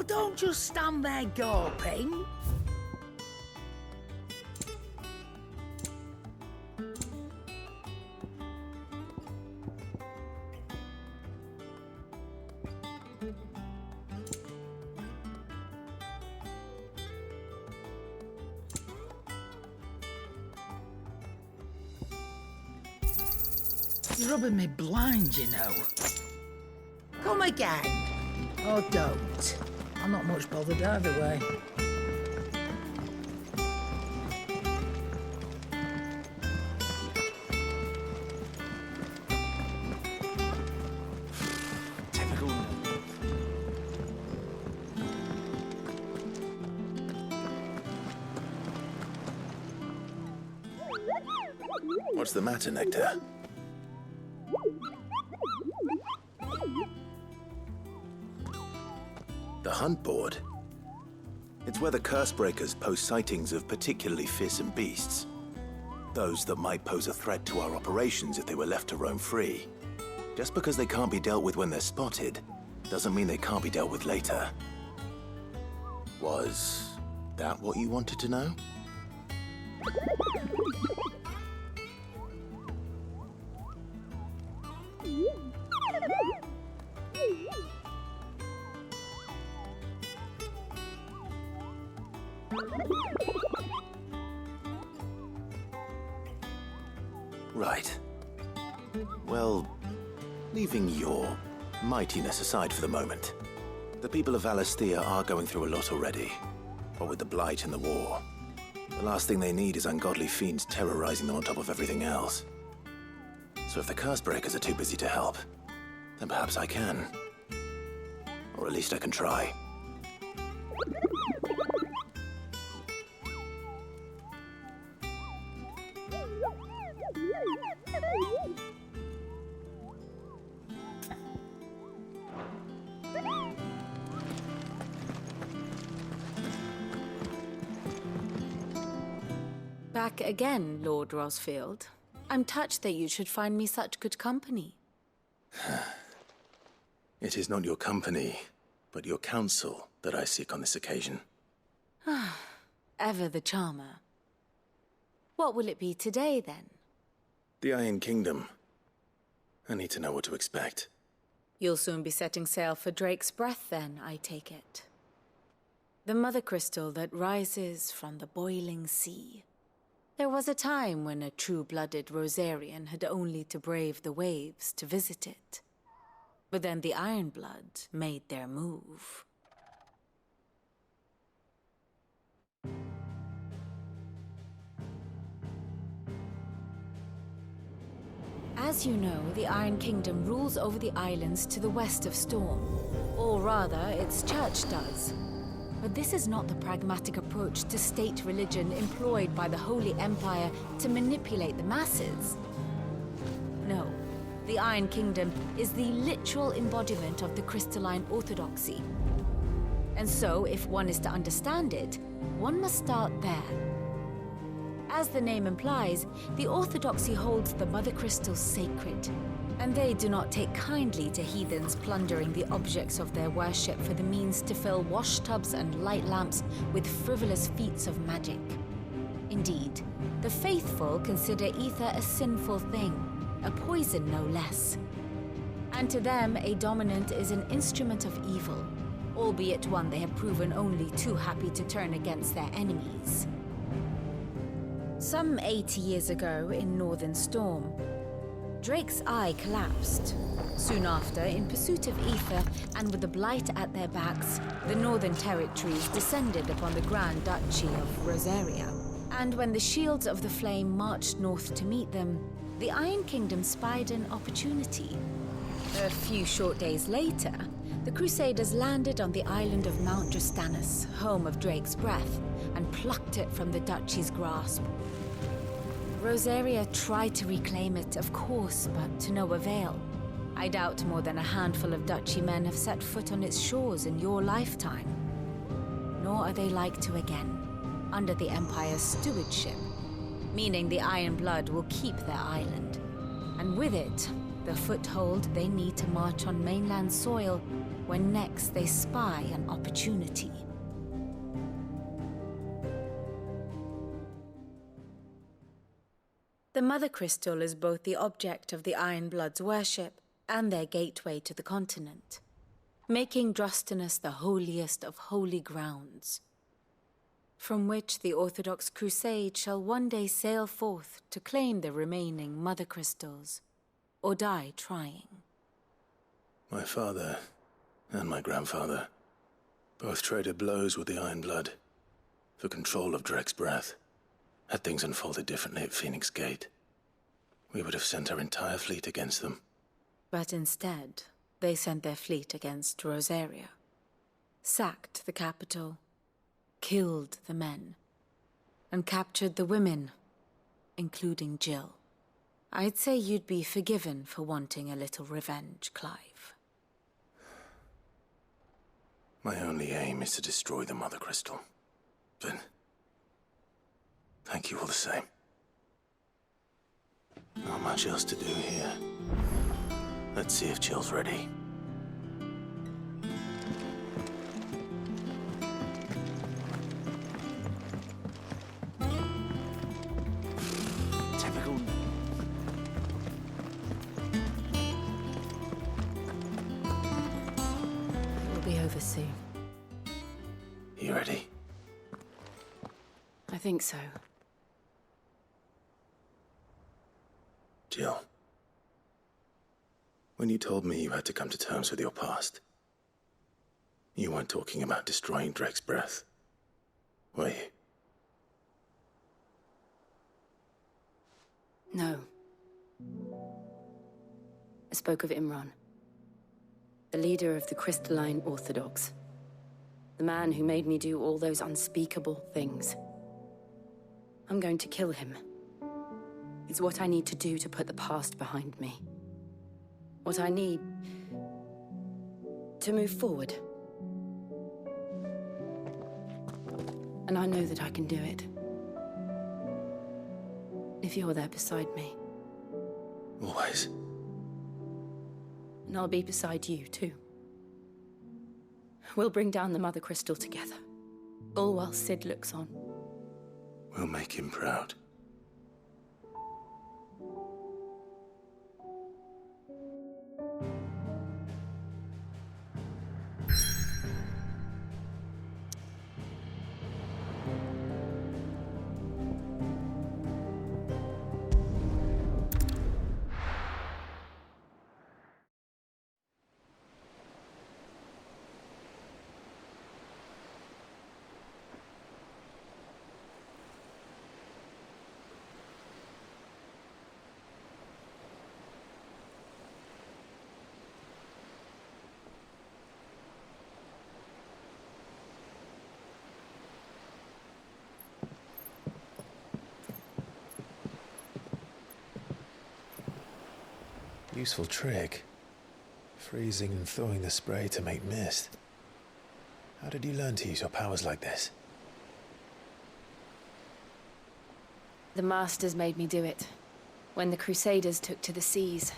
don't just stand there gawping. You're rubbing me blind, you know. Come again. Or don't. I'm not much bothered either way. Typical. What's the matter, Nectar? The hunt board? It's where the Cursebreakers post sightings of particularly fearsome beasts. Those that might pose a threat to our operations if they were left to roam free. Just because they can't be dealt with when they're spotted, doesn't mean they can't be dealt with later. Was that what you wanted to know? Right. Well, leaving your mightiness aside for the moment, the people of Valisthea are going through a lot already. What with the Blight and the war. The last thing they need is ungodly fiends terrorizing them on top of everything else. So if the Cursebreakers are too busy to help, then perhaps I can. Or at least I can try. Back again, Lord Rosfield. I'm touched that you should find me such good company. It is not your company, but your counsel that I seek on this occasion. Ever the charmer. What will it be today, then? The Iron Kingdom. I need to know what to expect. You'll soon be setting sail for Drake's Breath, then, I take it. The mother crystal that rises from the boiling sea. There was a time when a true-blooded Rosarian had only to brave the waves to visit it. But then the Ironblood made their move. As you know, the Iron Kingdom rules over the islands to the west of Storm. Or rather, its church does. But this is not the pragmatic approach to state religion employed by the Holy Empire to manipulate the masses. No, the Iron Kingdom is the literal embodiment of the crystalline orthodoxy. And so, if one is to understand it, one must start there. As the name implies, the orthodoxy holds the Mother Crystals sacred, and they do not take kindly to heathens plundering the objects of their worship for the means to fill washtubs and light lamps with frivolous feats of magic. Indeed, the faithful consider ether a sinful thing, a poison no less. And to them, a dominant is an instrument of evil, albeit one they have proven only too happy to turn against their enemies. Some 80 years ago in Northern Storm, Drake's eye collapsed. Soon after, in pursuit of ether and with the Blight at their backs, the Northern Territories descended upon the Grand Duchy of Rosaria. And when the Shields of the Flame marched north to meet them, the Iron Kingdom spied an opportunity. A few short days later, the Crusaders landed on the island of Mount Drastanus, home of Drake's Breath, and plucked it from the Duchy's grasp. Rosaria tried to reclaim it, of course, but to no avail. I doubt more than a handful of Duchy men have set foot on its shores in your lifetime. Nor are they like to again, under the Empire's stewardship, meaning the Iron Blood will keep their island, and with it, the foothold they need to march on mainland soil when next they spy an opportunity. The Mother Crystal is both the object of the Iron Blood's worship and their gateway to the continent, making Drostanus the holiest of holy grounds, from which the Orthodox Crusade shall one day sail forth to claim the remaining Mother Crystals, or die trying. My father and my grandfather both traded blows with the Iron Blood for control of Drek's breath. Had things unfolded differently at Phoenix Gate, we would have sent our entire fleet against them. But instead, they sent their fleet against Rosaria, sacked the capital, killed the men, and captured the women, including Jill. I'd say you'd be forgiven for wanting a little revenge, Clive. My only aim is to destroy the Mother Crystal. But thank you all the same. Not much else to do here. Let's see if Jill's ready. Typical. It will be over soon. You ready? I think so. Jill. When you told me you had to come to terms with your past, you weren't talking about destroying Drek's breath, were you? No. I spoke of Imran, the leader of the Crystalline Orthodox. The man who made me do all those unspeakable things. I'm going to kill him. It's what I need to do to put the past behind me. What I need to move forward. And I know that I can do it. If you're there beside me. Always. And I'll be beside you, too. We'll bring down the Mother Crystal together. All while Sid looks on. We'll make him proud. Useful trick. Freezing and thawing the spray to make mist. How did you learn to use your powers like this? The Masters made me do it. When the Crusaders took to the seas,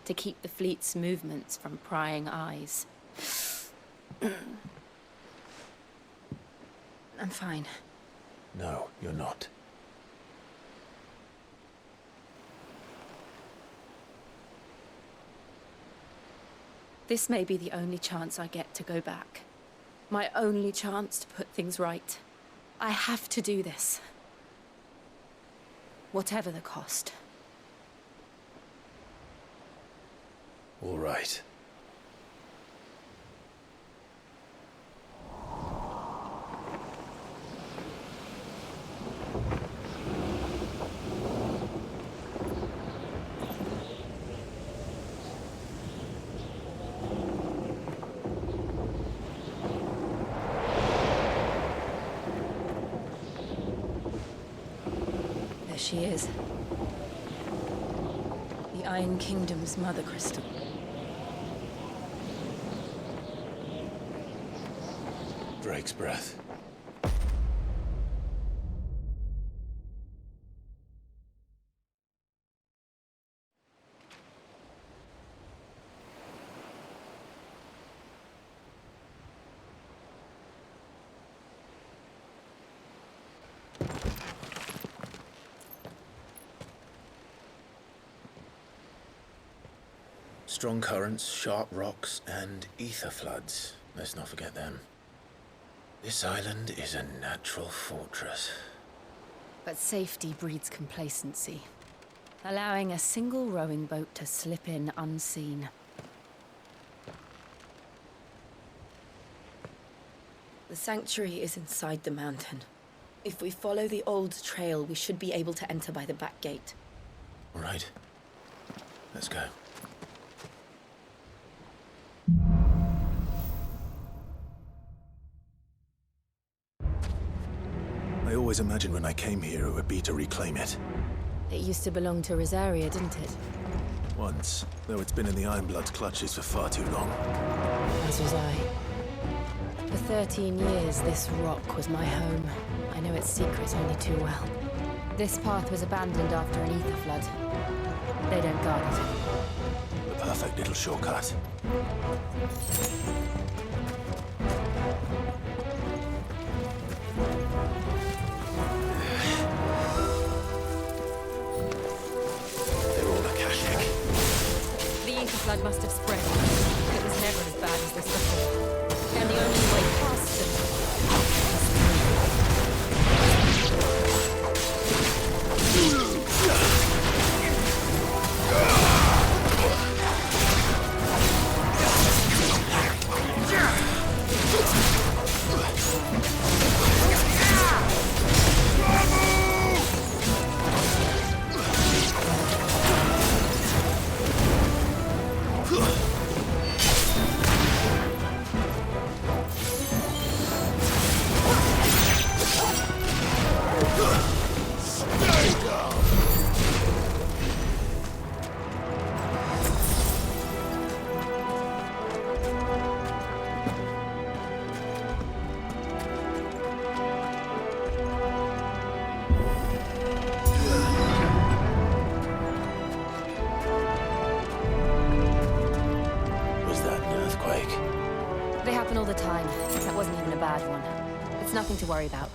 to keep the fleet's movements from prying eyes. I'm fine. No, you're not. This may be the only chance I get to go back. My only chance to put things right. I have to do this. Whatever the cost. All right. There she is. The Iron Kingdom's Mother Crystal. Drake's breath. Strong currents, sharp rocks, and ether floods. Let's not forget them. This island is a natural fortress. But safety breeds complacency, allowing a single rowing boat to slip in unseen. The sanctuary is inside the mountain. If we follow the old trail, we should be able to enter by the back gate. All right. Let's go. I always imagined when I came here it would be to reclaim it. It used to belong to Rosaria, didn't it? Once, though it's been in the Ironblood's clutches for far too long. As was I. For 13 years, this rock was my home. I know its secrets only too well. This path was abandoned after an ether flood. They don't guard it. The perfect little shortcut. They're all Akashic. The ether flood must have spread. It was never as bad as this before. And the only way past them all the time. That wasn't even a bad one. It's nothing to worry about.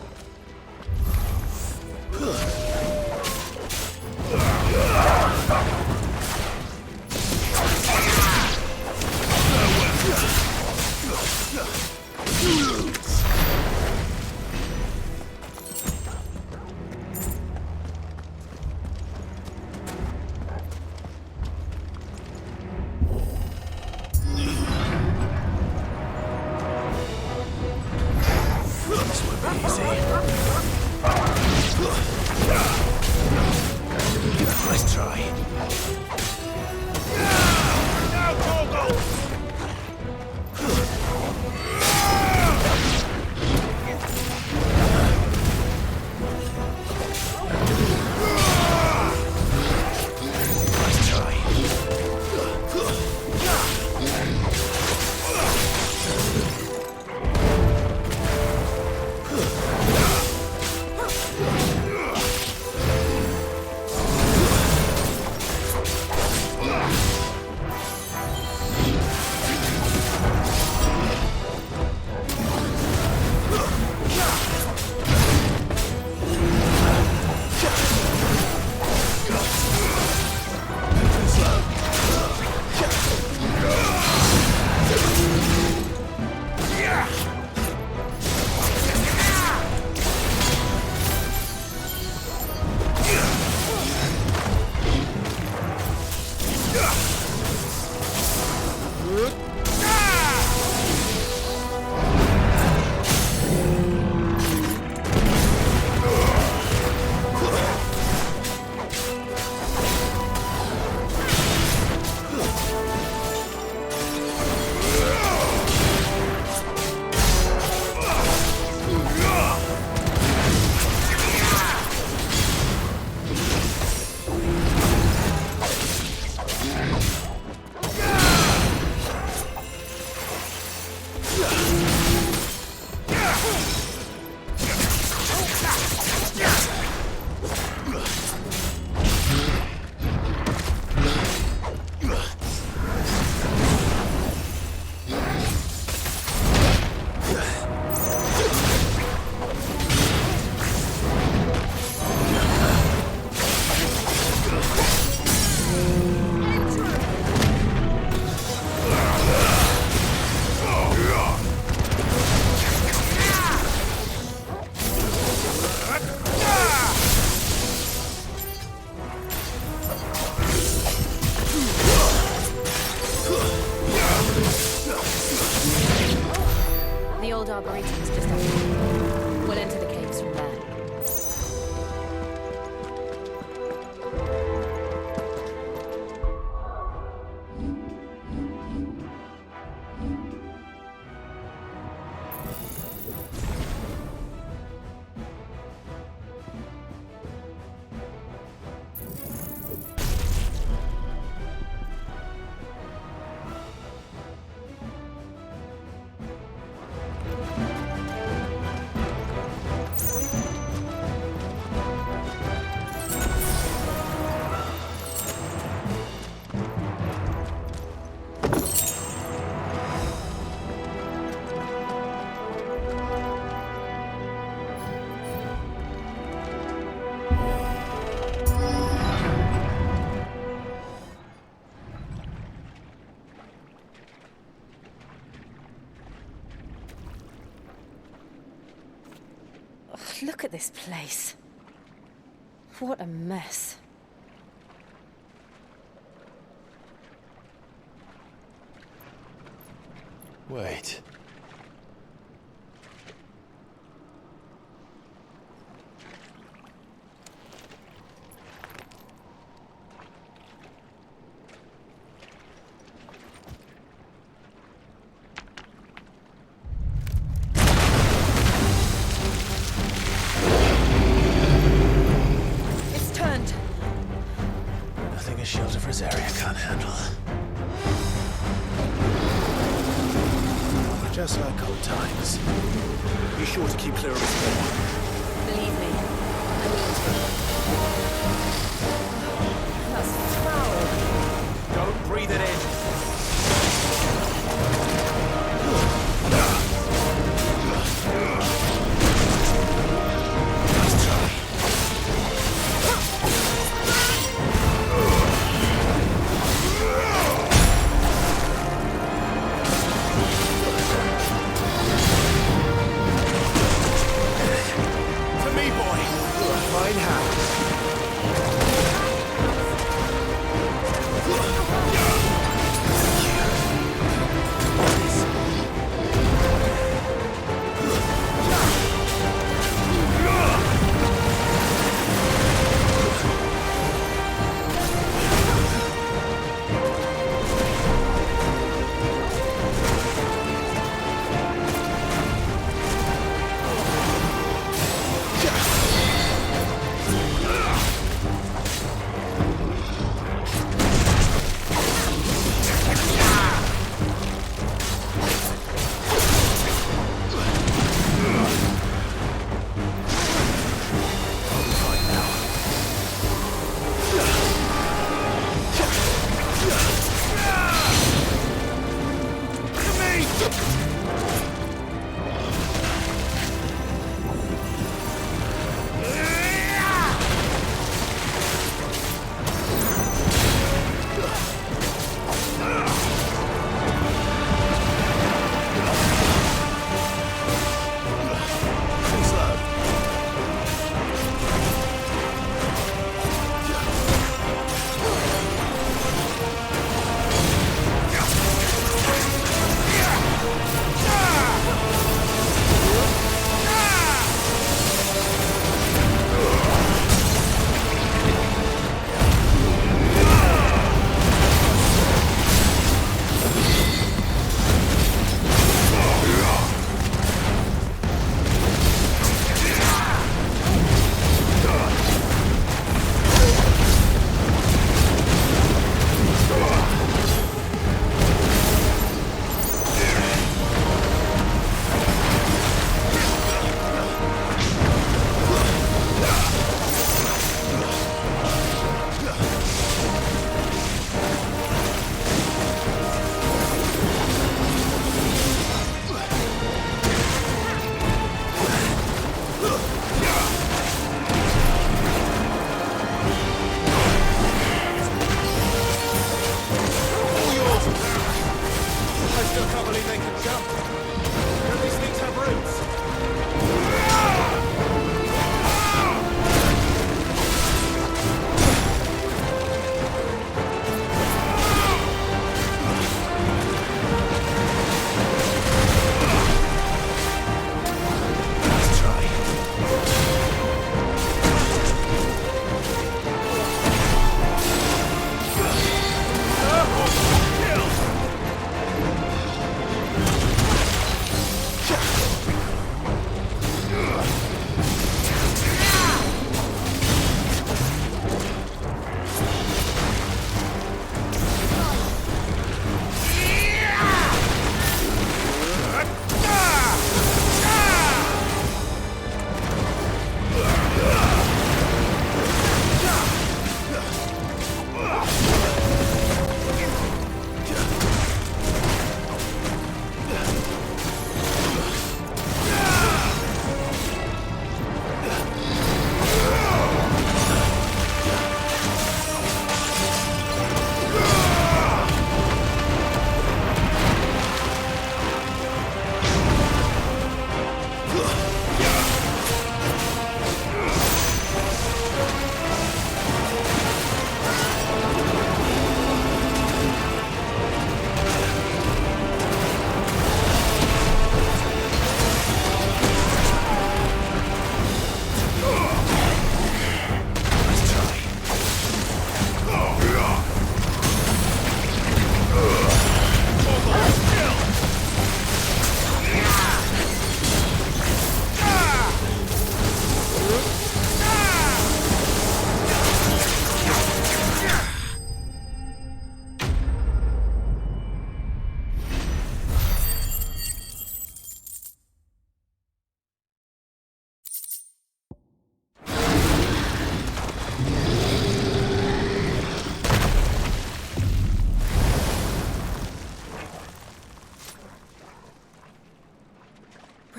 This would be easy. Arboretum is just up here. We'll enter the caves from there. Look at this place. What a mess. Wait. Nothing a shield of Rosaria can't handle. Just like old times. Be sure to keep clear of his wall. Believe me, I need to. That's foul. Don't breathe it in. Fine hand.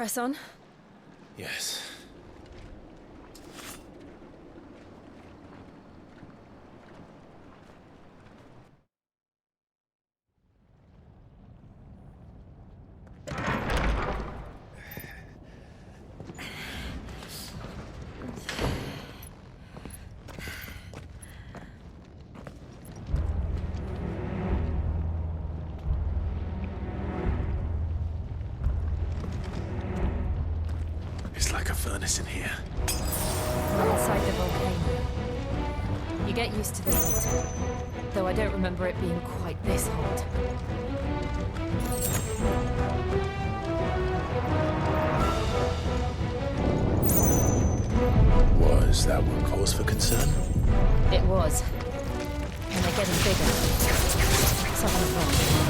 Press on. Yes. It's like a furnace in here. Inside the volcano. You get used to the heat, though I don't remember it being quite this hot. Was that one cause for concern? It was. And they're getting bigger. Something's wrong.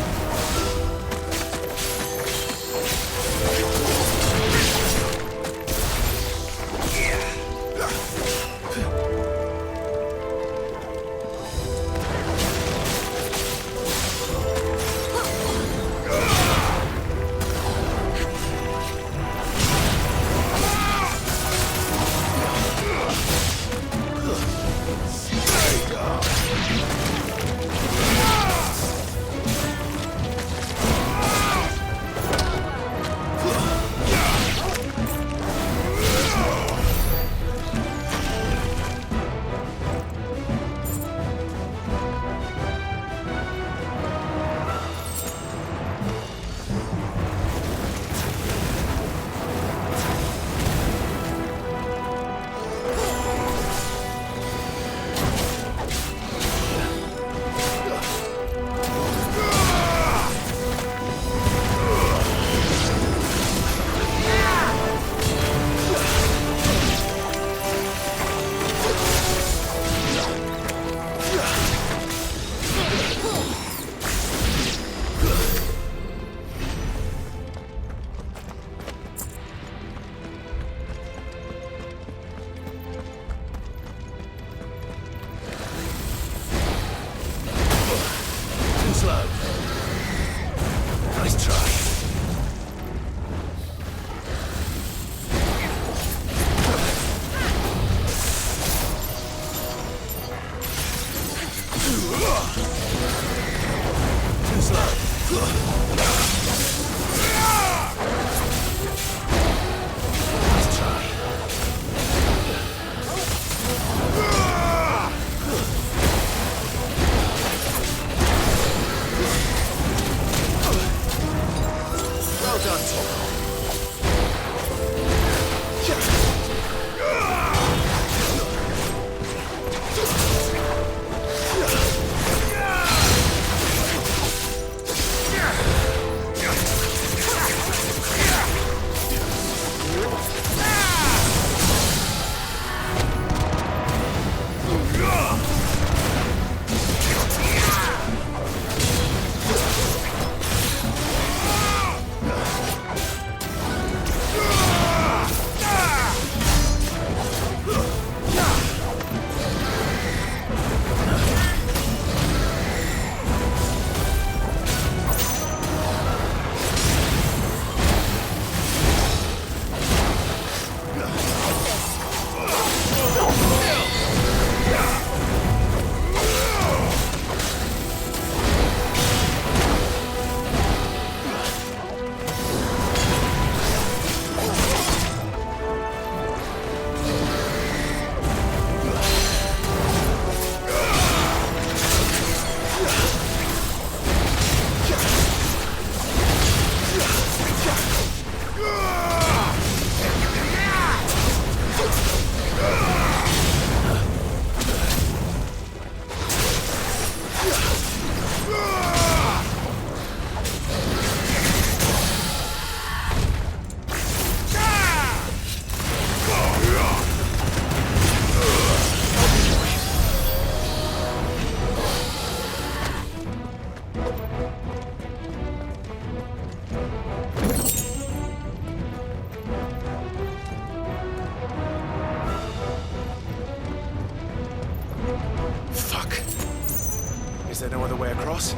there no other way across?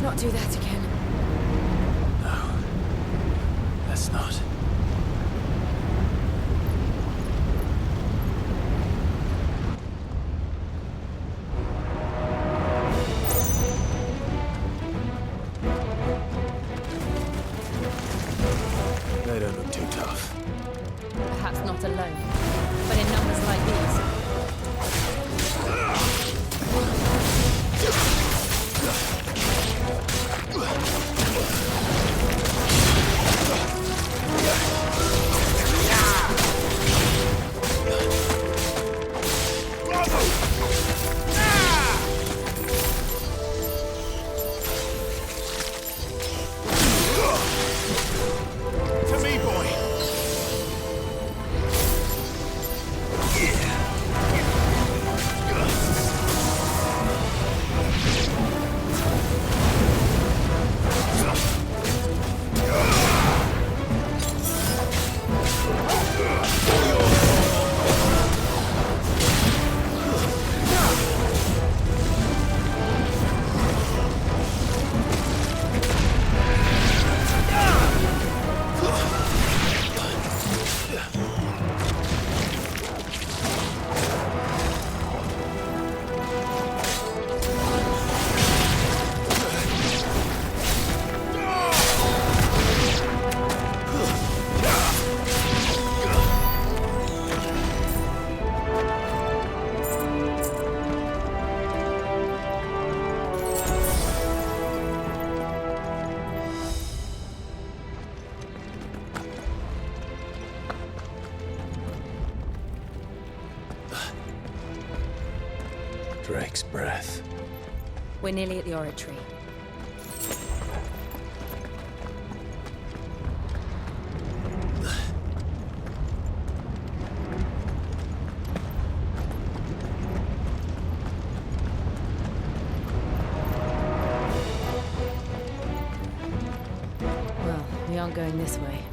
Let's not do that again. No. Let's not. They don't look too tough. Perhaps not alone, but in numbers like these. To me, boy! Drake's breath. We're nearly at the oratory. Well, we aren't going this way.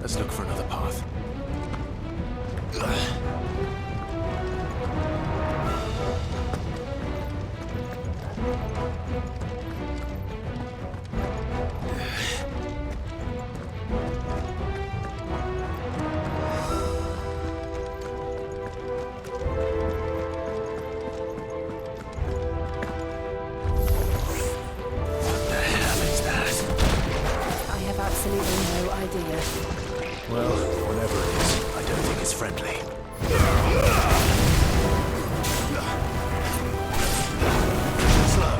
Let's look for another path. I have absolutely no idea. Well, whatever it is, I don't think it's friendly. Slow.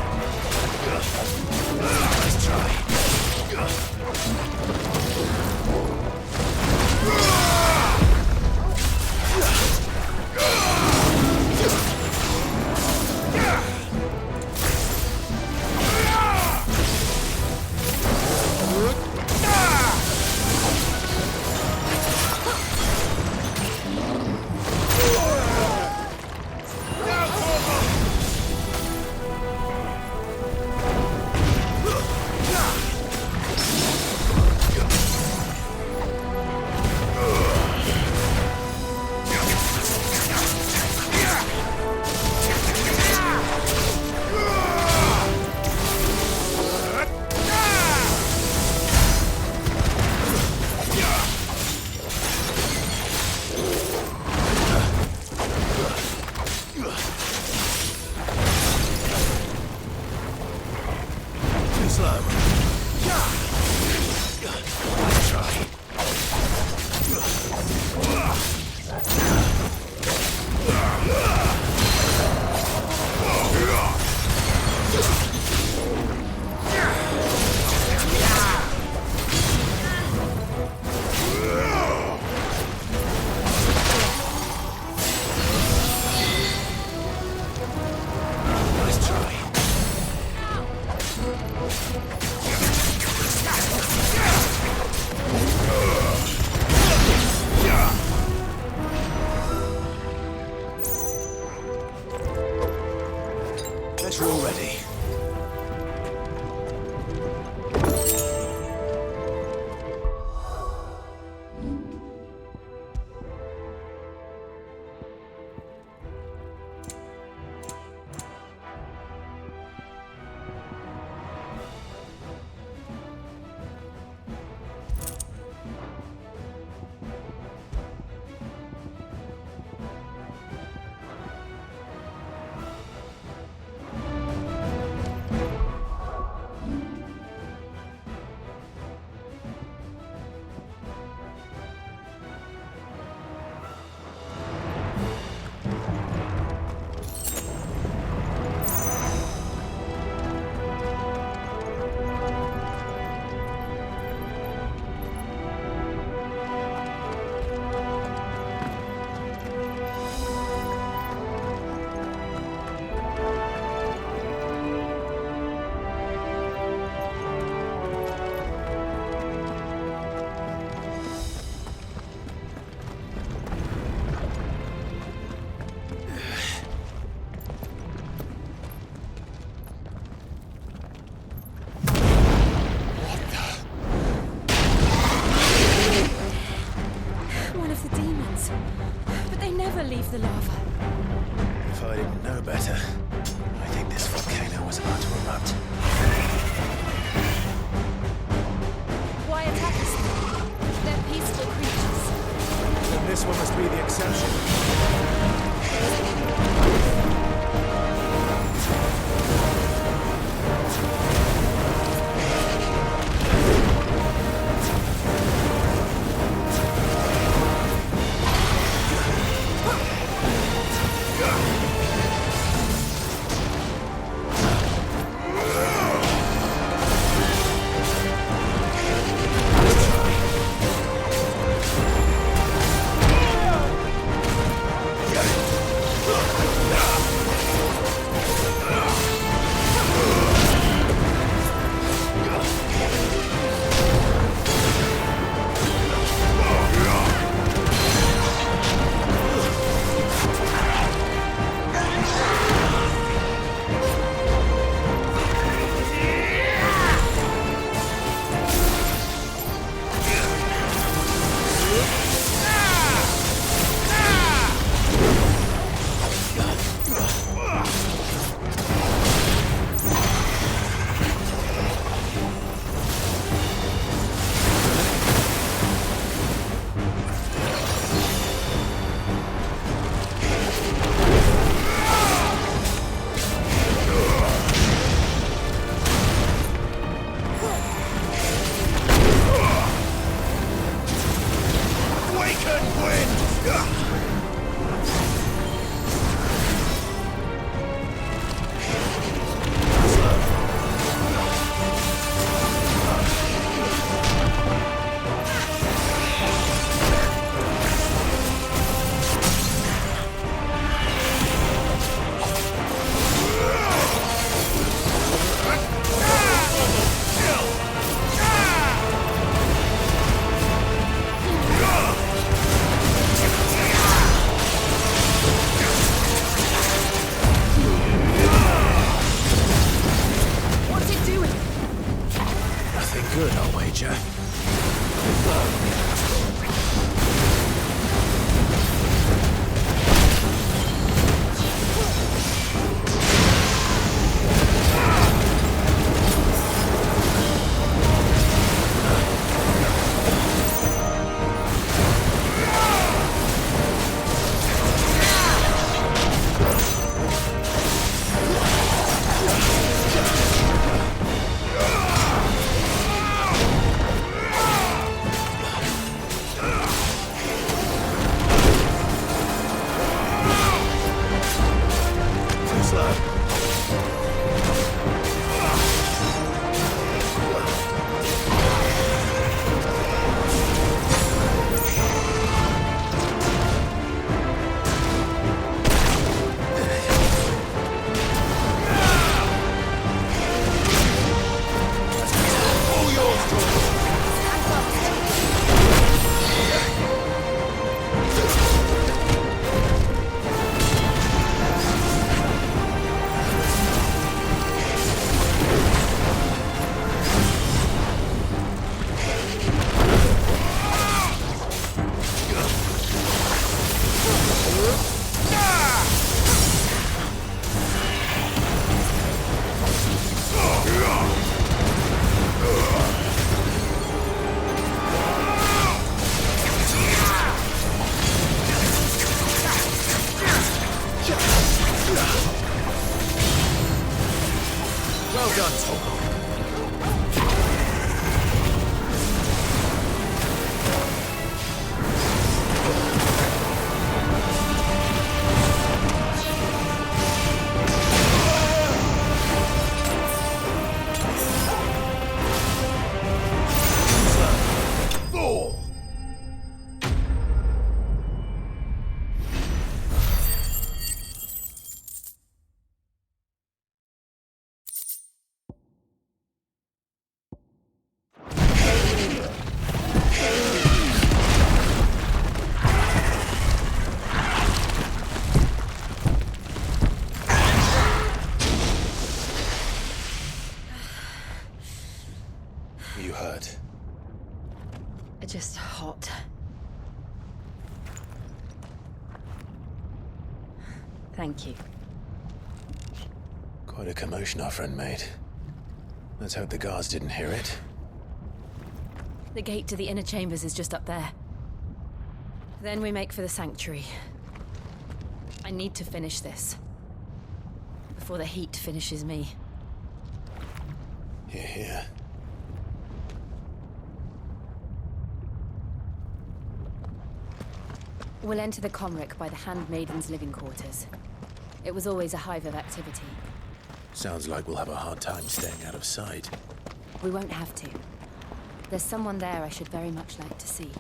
Nice try. We're all ready. danger. Well done, Tom. You hurt? Just hot. Thank you. Quite a commotion our friend made. Let's hope the guards didn't hear it. The gate to the inner chambers is just up there. Then we make for the sanctuary. I need to finish this. Before the heat finishes me. Hear, hear. We'll enter the Comric by the Handmaiden's living quarters. It was always a hive of activity. Sounds like we'll have a hard time staying out of sight. We won't have to. There's someone there I should very much like to see.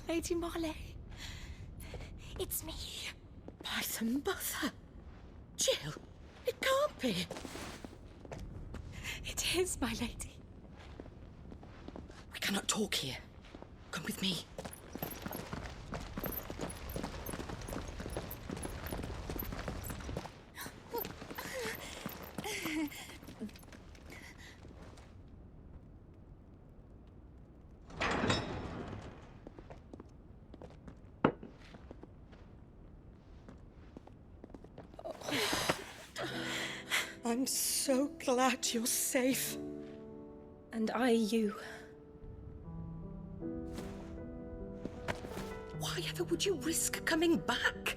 Lady Marley. It's me. By the mother. Jill, it can't be. It is, my lady. We cannot talk here. Come with me. I'm so glad you're safe. And I you. Why ever would you risk coming back?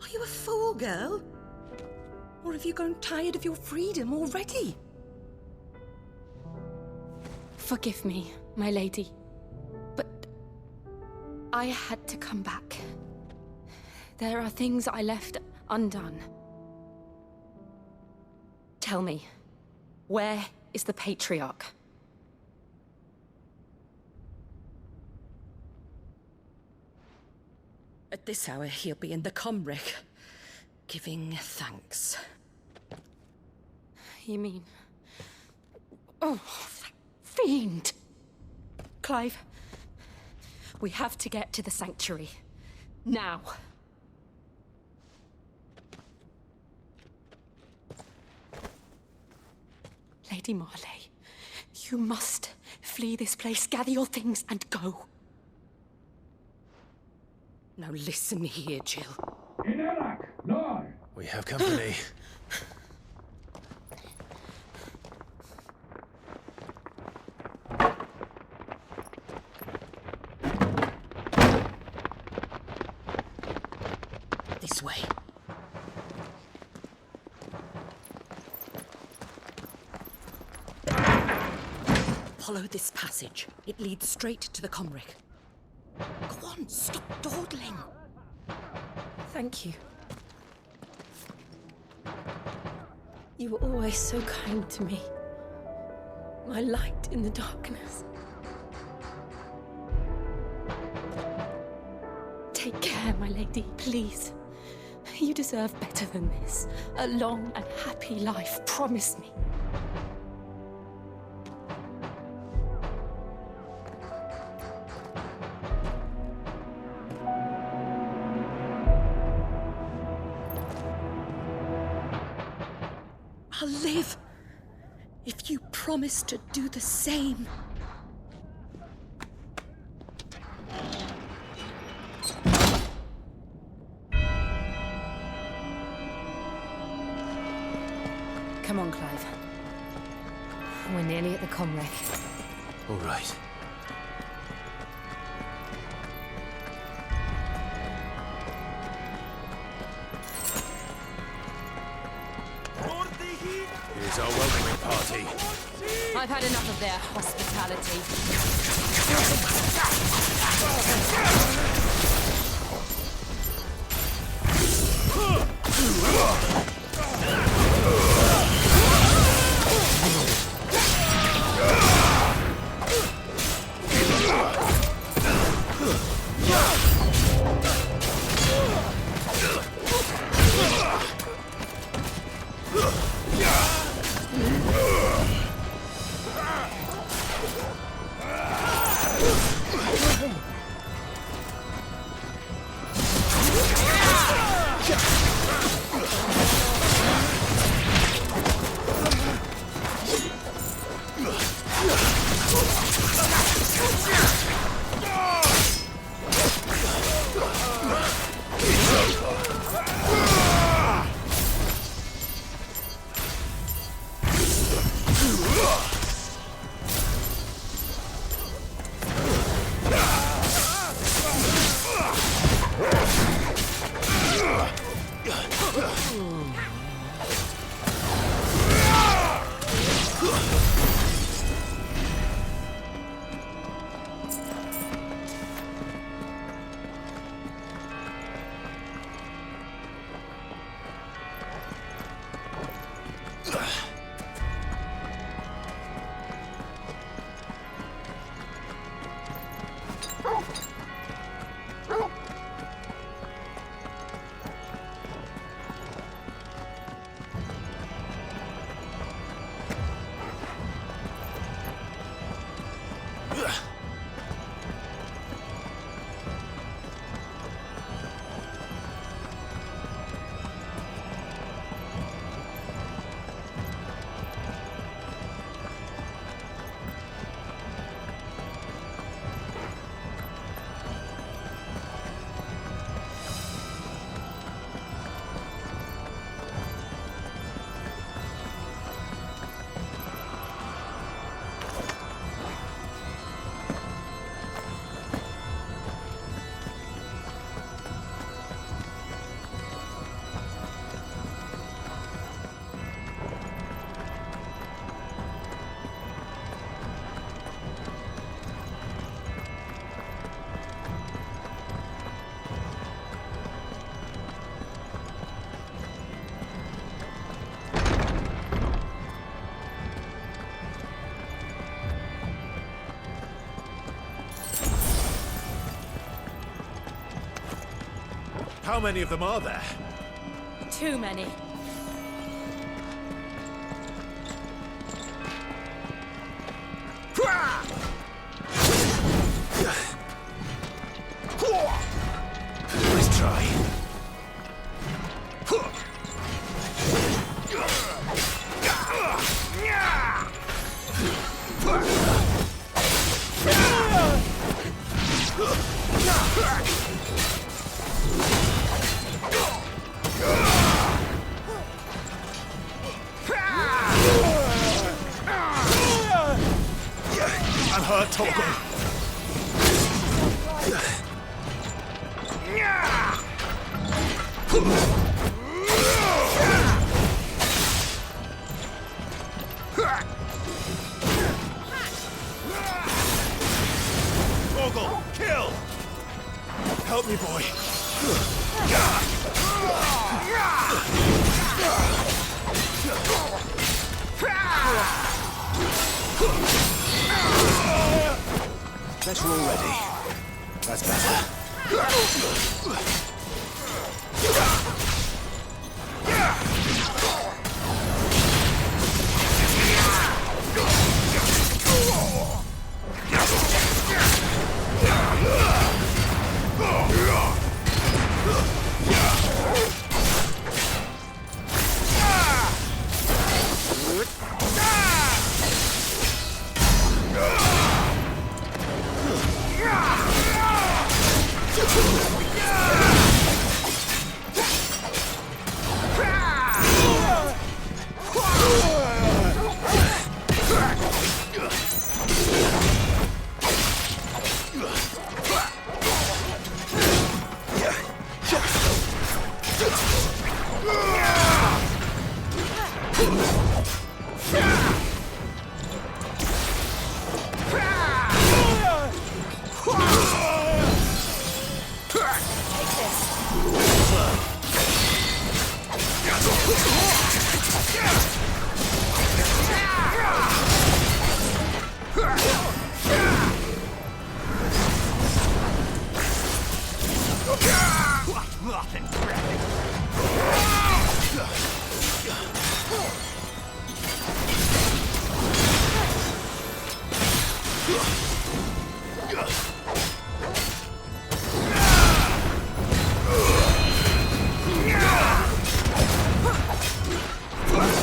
Are you a fool, girl? Or have you grown tired of your freedom already? Forgive me, my lady. But I had to come back. There are things I left undone. Tell me, where is the Patriarch? At this hour, he'll be in the Comric, giving thanks. You mean... Oh, fiend! Clive, we have to get to the sanctuary. Now. Lady Marley, you must flee this place, gather your things, and go. Now listen here, Jill. We have company. This way. Follow this passage. It leads straight to the Comric. Go on, stop dawdling. Thank you. You were always so kind to me. My light in the darkness. Take care, my lady, please. You deserve better than this. A long and happy life, promise me. I'll live if you promise to do the same. Come on, Clive. We're nearly at the Comric. All right. Here's our welcoming party. I've had enough of their hospitality. How many of them are there? Too many. Let's try. I'm hurt, Torgal. Torgal, kill! Help me, boy. Bet you're all ready. That's better.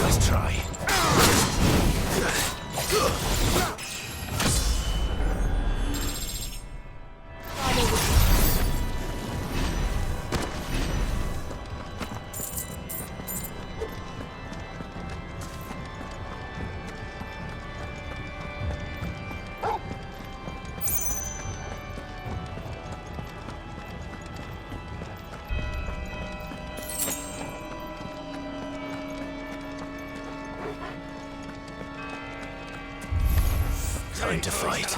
Let's try. Time to fight.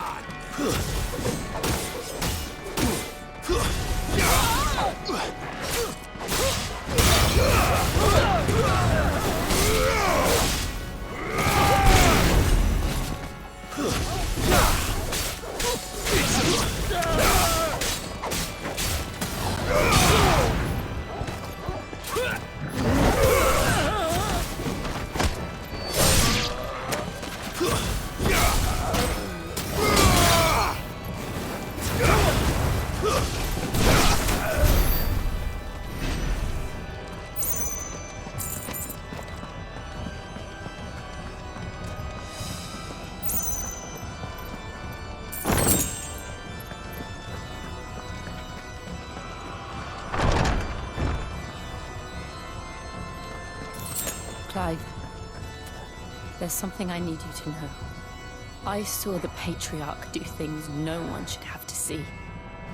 Clive, there's something I need you to know. I saw the Patriarch do things no one should have to see.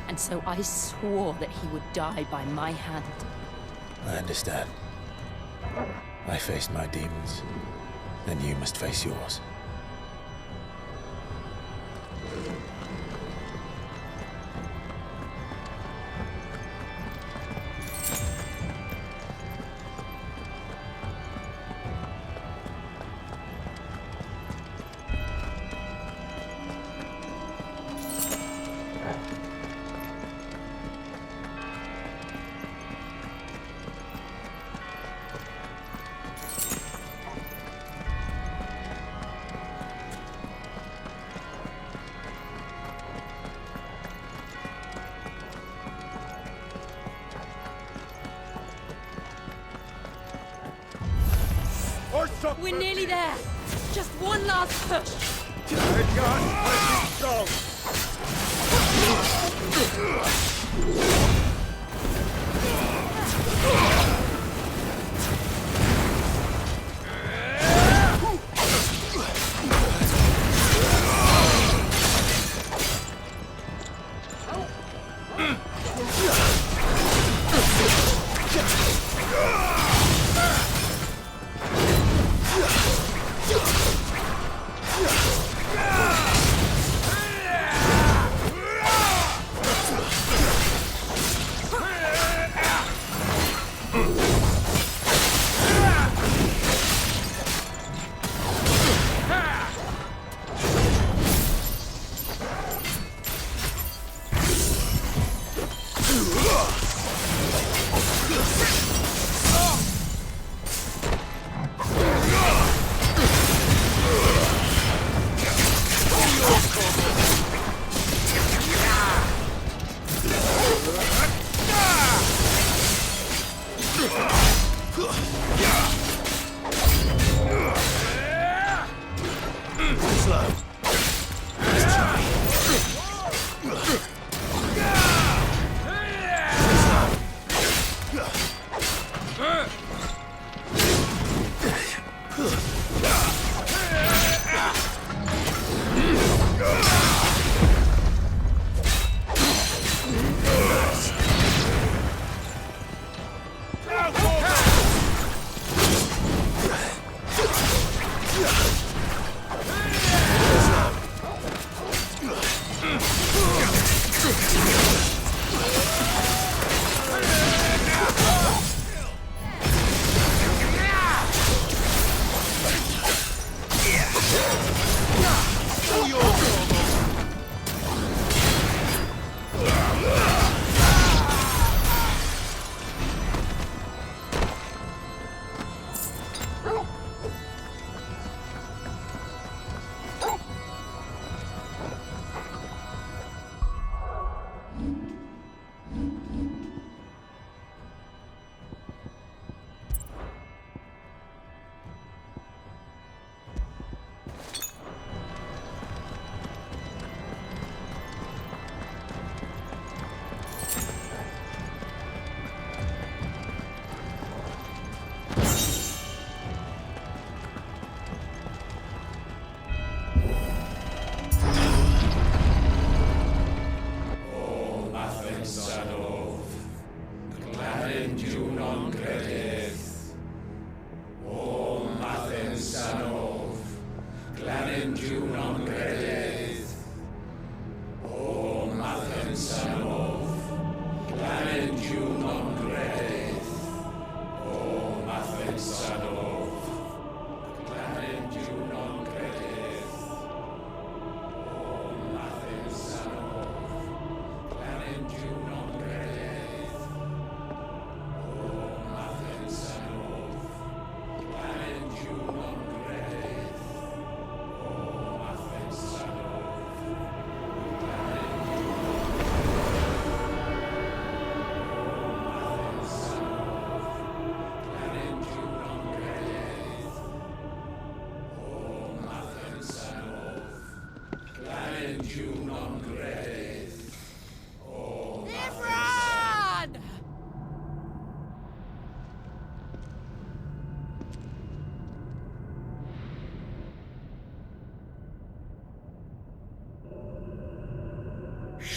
And so I swore that he would die by my hand. I understand. I faced my demons, and you must face yours. We're nearly there. Just one last push.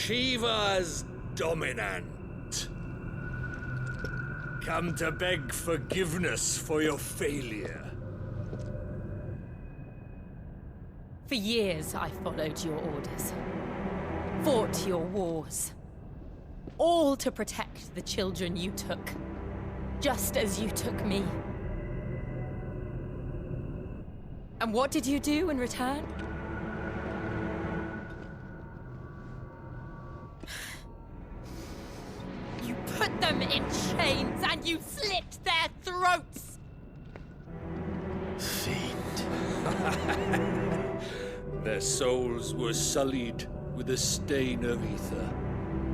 Shiva's dominant. Come to beg forgiveness for your failure. For years, I followed your orders. Fought your wars. All to protect the children you took. Just as you took me. And what did you do in return? You put them in chains and you slit their throats! Their souls were sullied with a stain of ether.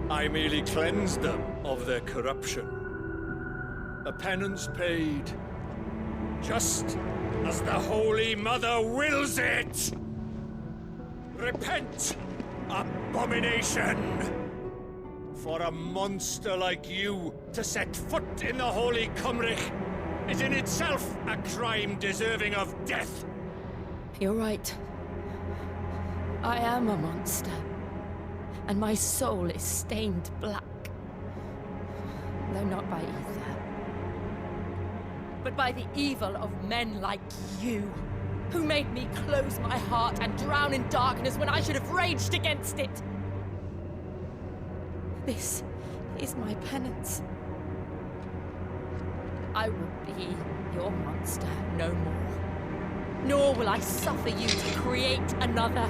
I merely cleansed them of their corruption. A penance paid, just as the Holy Mother wills it! Repent, abomination! For a monster like you to set foot in the Holy Cymric is in itself a crime deserving of death. You're right. I am a monster. And my soul is stained black. Though not by ether. But by the evil of men like you, who made me close my heart and drown in darkness when I should have raged against it. This is my penance. I will be your monster no more. Nor will I suffer you to create another.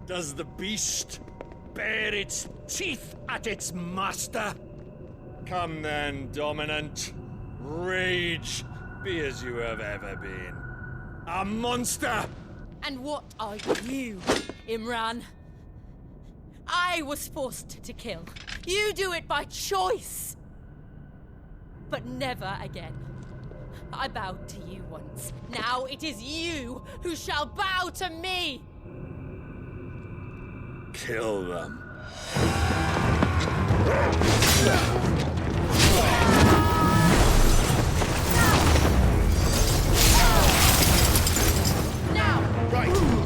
Does the beast bare its teeth at its master? Come then, Dominant. Rage, be as you have ever been. A monster! And what are you, Imran? I was forced to kill. You do it by choice. But never again. I bowed to you once. Now it is you who shall bow to me! Kill them. Now! Right!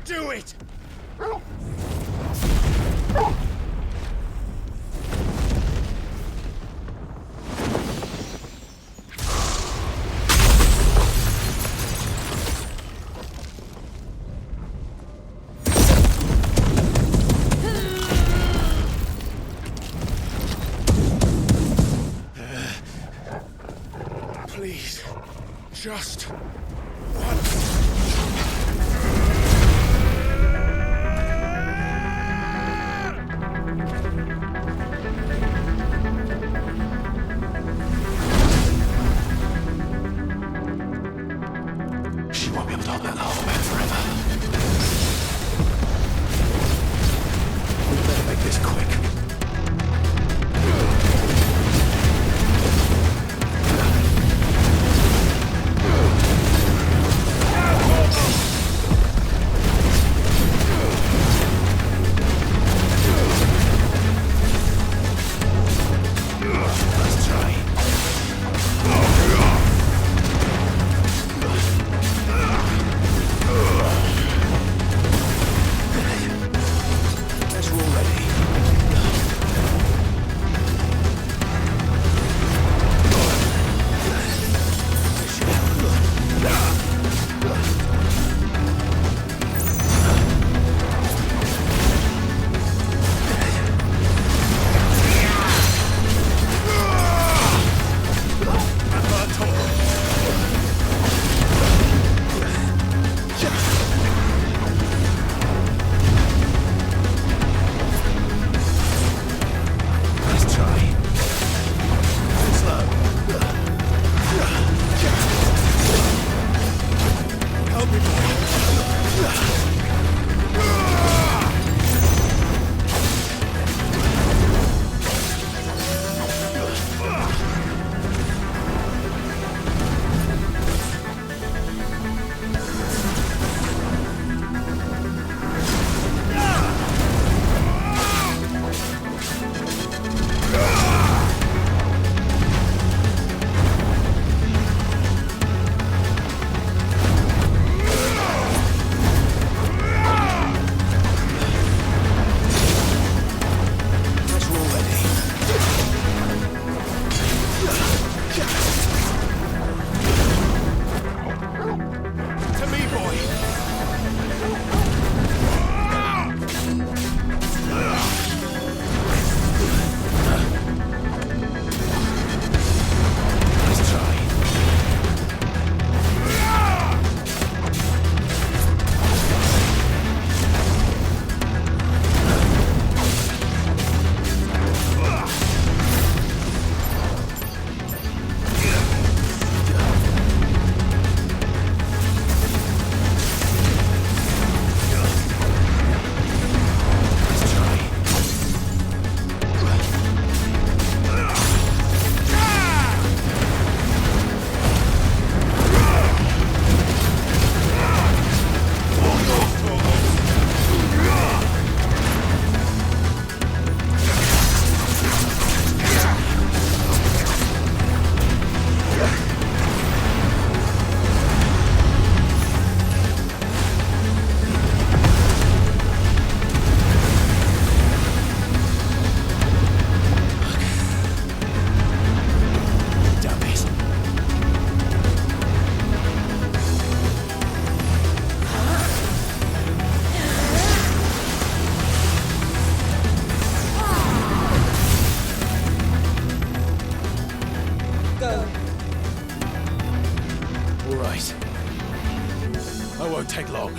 Do it! Please, just She won't be able to hold that whole man forever. We better make this quick. take long.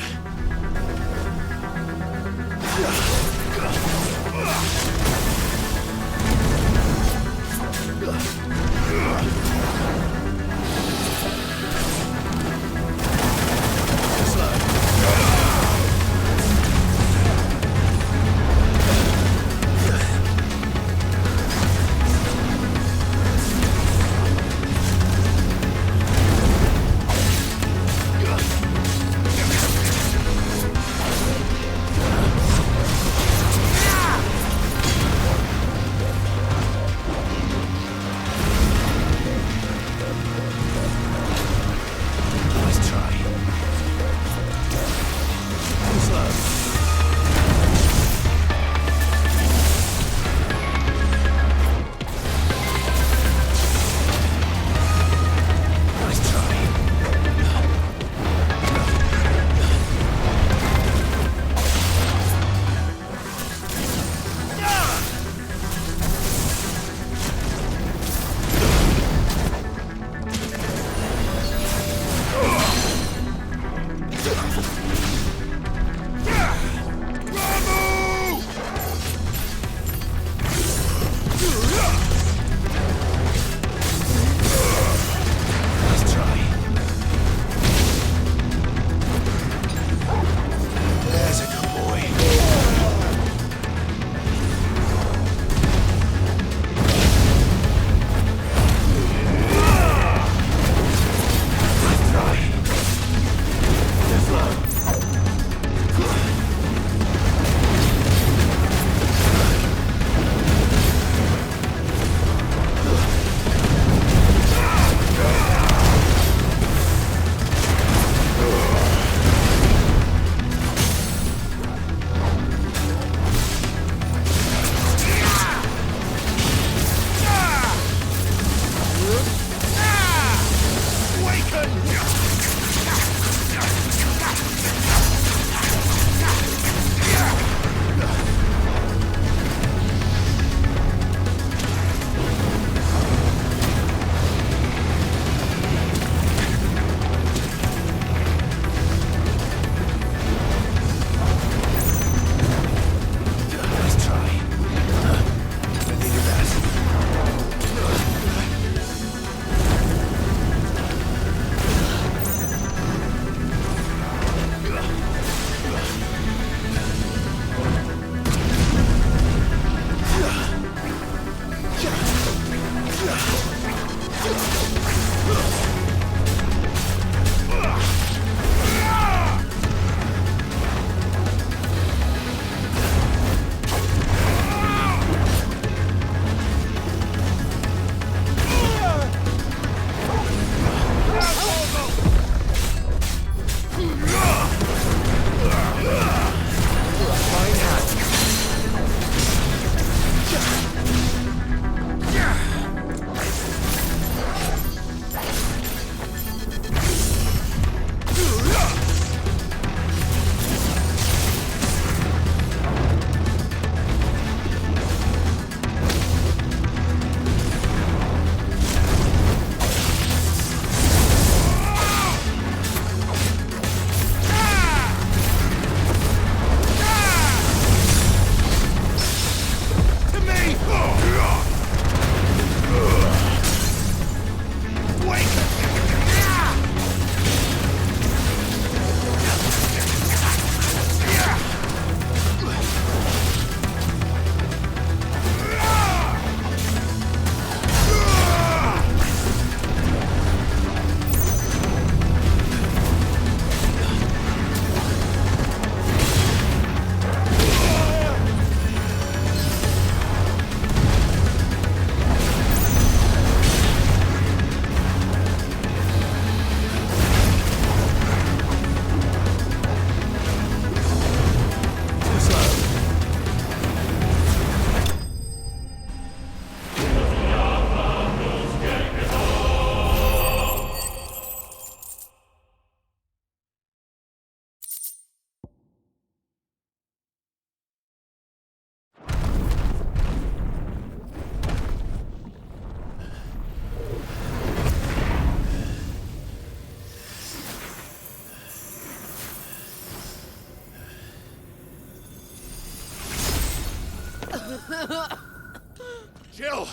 Jill!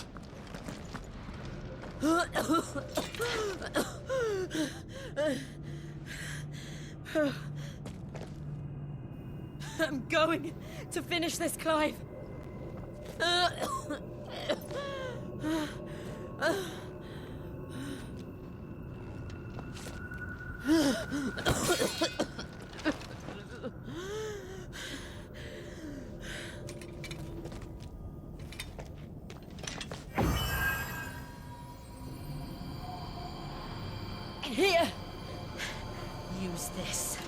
I'm going to finish this, Clive. Here! Use this.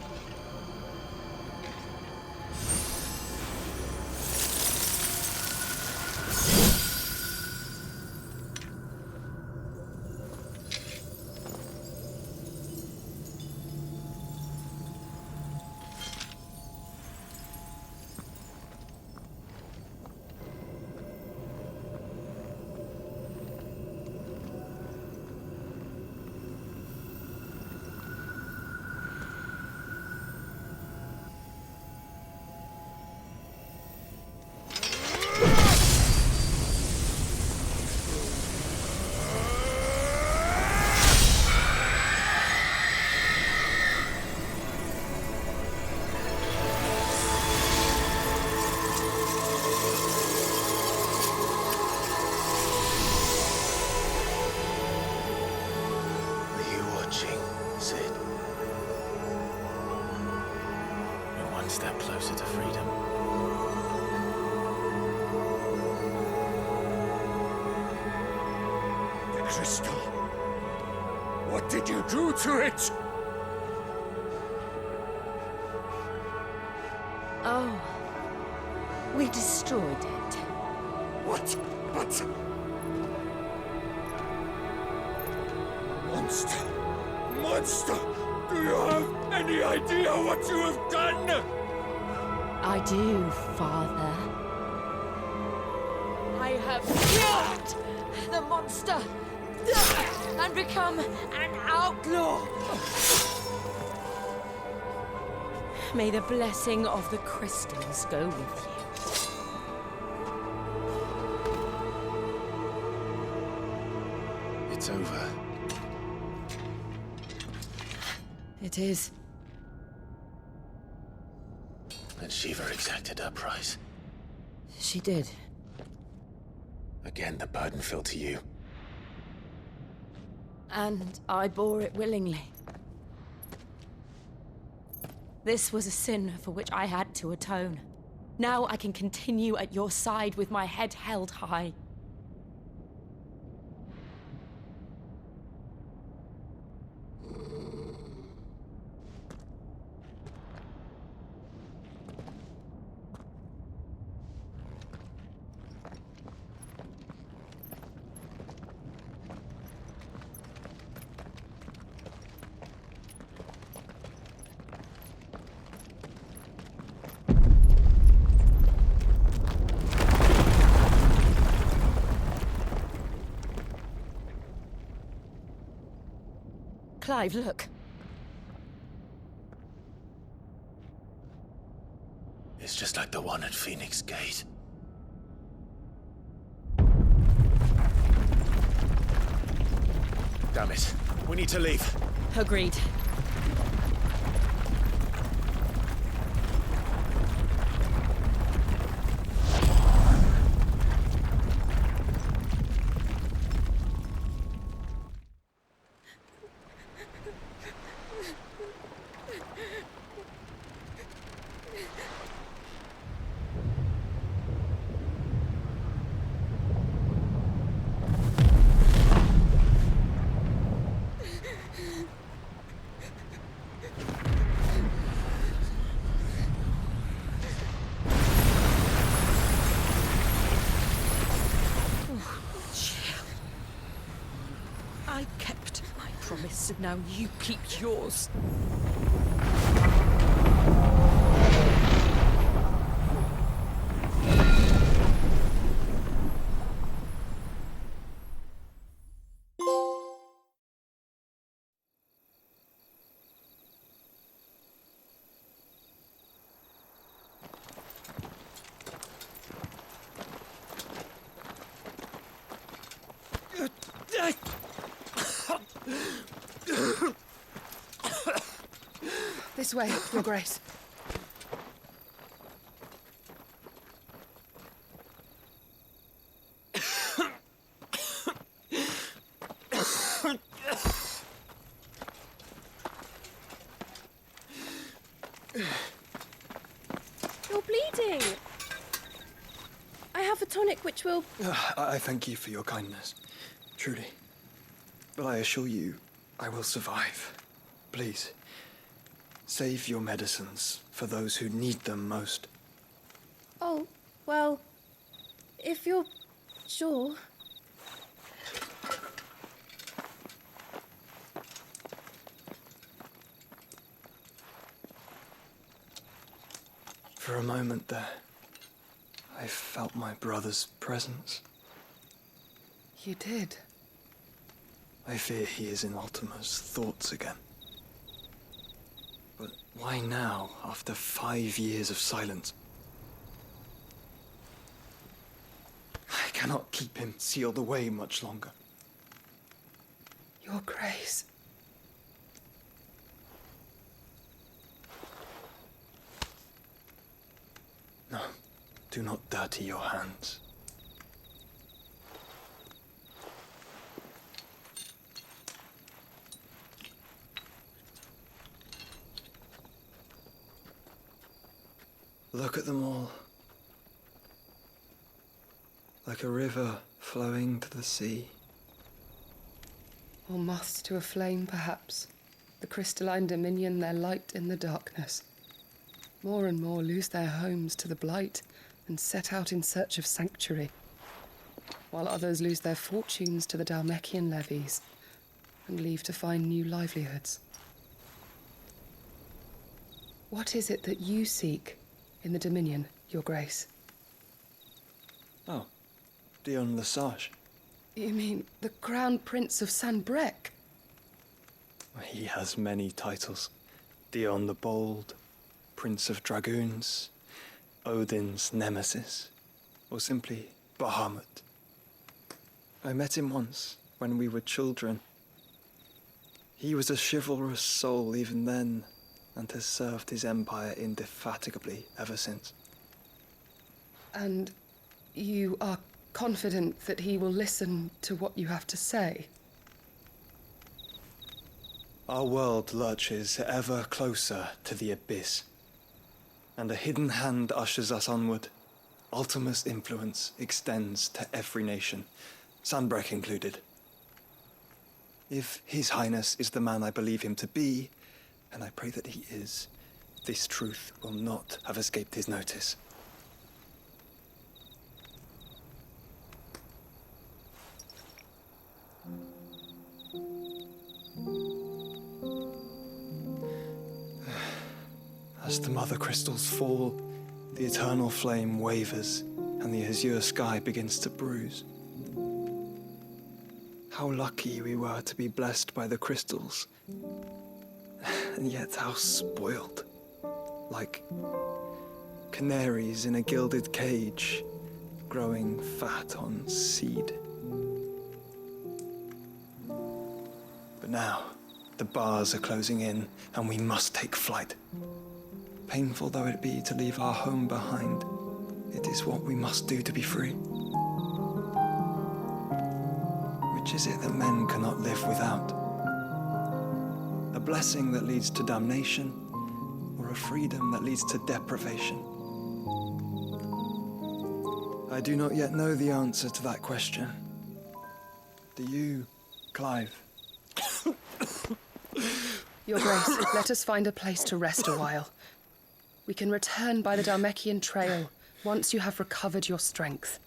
Step closer to freedom. The crystal. What did you do to it? Oh, we destroyed it. What? But... Monster! Monster! Do you have any idea what you have done? I do, Father. I have killed the monster and become an outlaw. May the blessing of the crystals go with you. It's over. It is. And Shiva exacted her price. She did. Again, the burden fell to you. And I bore it willingly. This was a sin for which I had to atone. Now I can continue at your side with my head held high. Clive, look. It's just like the one at Phoenix Gate. Damn it. We need to leave. Agreed. I kept my promise, and now you keep yours. This way, Your Grace. You're bleeding. I have a tonic which will... I thank you for your kindness, truly. But I assure you, I will survive. Please, save your medicines for those who need them most. Oh, well, if you're sure... For a moment there, I felt my brother's presence. You did? I fear he is in Ultima's thoughts again. But why now, after 5 years of silence? I cannot keep him sealed away much longer. Your Grace. No, do not dirty your hands. Look at them all. Like a river flowing to the sea. Or moths to a flame, perhaps. The crystalline dominion their light in the darkness. More and more lose their homes to the blight and set out in search of sanctuary, while others lose their fortunes to the Dalmekian levies and leave to find new livelihoods. What is it that you seek in the Dominion, Your Grace? Oh, Dion Lesage. You mean the Crown Prince of Sanbrec? He has many titles. Dion the Bold, Prince of Dragoons, Odin's Nemesis, or simply Bahamut. I met him once, when we were children. He was a chivalrous soul even then, and has served his empire indefatigably ever since. And you are confident that he will listen to what you have to say? Our world lurches ever closer to the abyss, and a hidden hand ushers us onward. Ultima's influence extends to every nation, Sanbrec included. If His Highness is the man I believe him to be, and I pray that he is, this truth will not have escaped his notice. As the mother crystals fall, the eternal flame wavers, and the azure sky begins to bruise. How lucky we were to be blessed by the crystals, and yet how spoiled. Like canaries in a gilded cage, growing fat on seed. But now, the bars are closing in, and we must take flight. Painful though it be to leave our home behind, it is what we must do to be free. Which is it that men cannot live without? A blessing that leads to damnation, or a freedom that leads to deprivation? I do not yet know the answer to that question. Do you, Clive? Your Grace, let us find a place to rest a while. We can return by the Dalmekian trail once you have recovered your strength.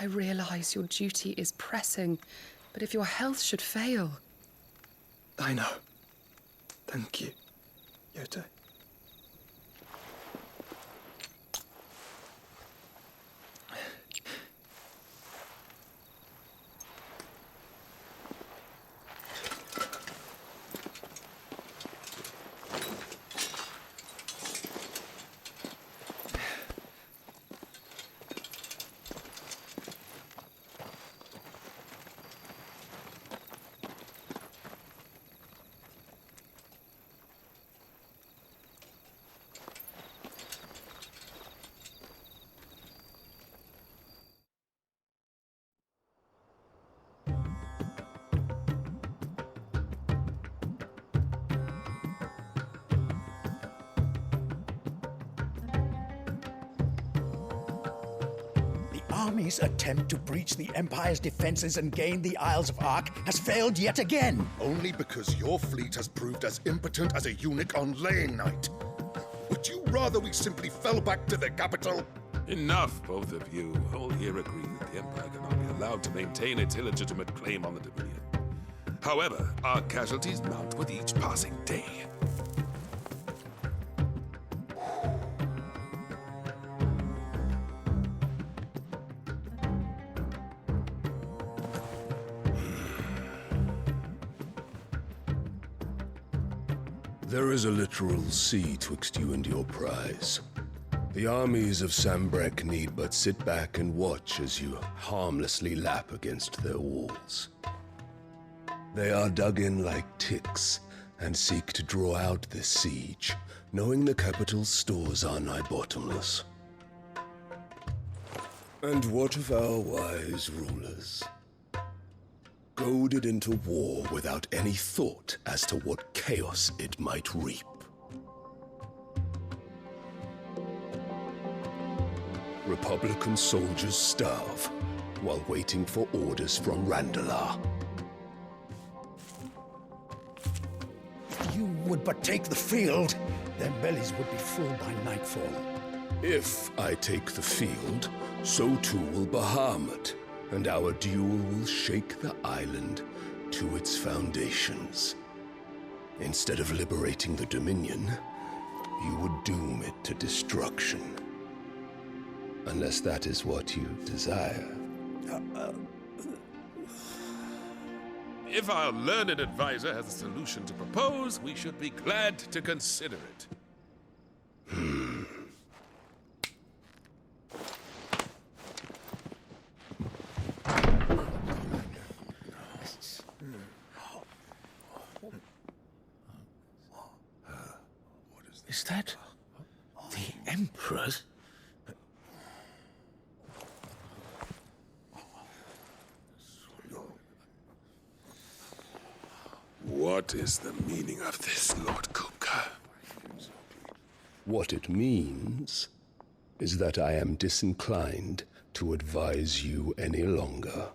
I realize your duty is pressing, but if your health should fail... I know. Thank you, Yote. army's attempt to breach the Empire's defenses and gain the Isles of Ark has failed yet again. Only because your fleet has proved as impotent as a eunuch on laying night. Would you rather we simply fell back to the capital? Enough, both of you. All here agree that the Empire cannot be allowed to maintain its illegitimate claim on the Dominion. However, our casualties mount with each passing day. There is a literal sea twixt you and your prize. The armies of Sambrek need but sit back and watch as you harmlessly lap against their walls. They are dug in like ticks and seek to draw out this siege, knowing the capital's stores are nigh bottomless. And what of our wise rulers? Goaded into war without any thought as to what chaos it might reap. Republican soldiers starve while waiting for orders from Randalar. If you would but take the field, their bellies would be full by nightfall. If I take the field, so too will Bahamut, and our duel will shake the island to its foundations. Instead of liberating the Dominion, you would doom it to destruction. Unless that is what you desire. If our learned advisor has a solution to propose, we should be glad to consider it. Is that the Emperor's? What is the meaning of this, Lord Kupka? What it means is that I am disinclined to advise you any longer.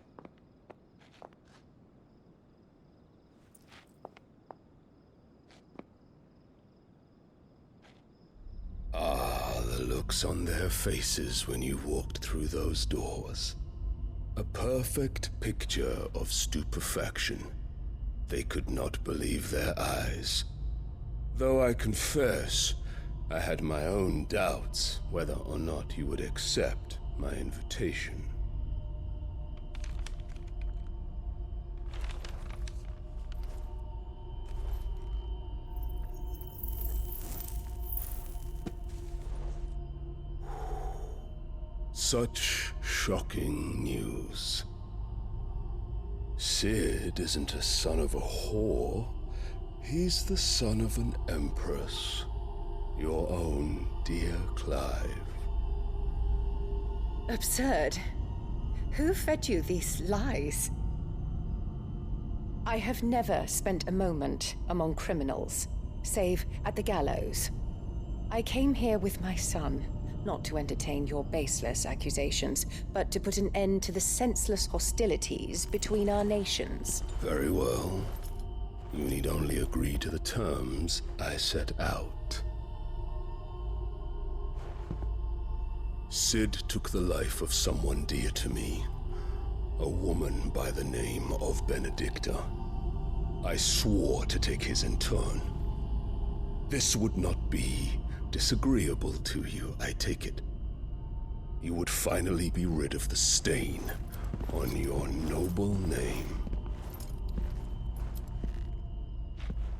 The looks on their faces when you walked through those doors. A perfect picture of stupefaction. They could not believe their eyes. Though I confess, I had my own doubts whether or not you would accept my invitation. Such shocking news. Sid isn't a son of a whore. He's the son of an empress. Your own dear Clive. Absurd. Who fed you these lies? I have never spent a moment among criminals, save at the gallows. I came here with my son, not to entertain your baseless accusations, but to put an end to the senseless hostilities between our nations. Very well. You need only agree to the terms I set out. Sid took the life of someone dear to me, a woman by the name of Benedicta. I swore to take his in turn. This would not be disagreeable to you, I take it. You would finally be rid of the stain on your noble name.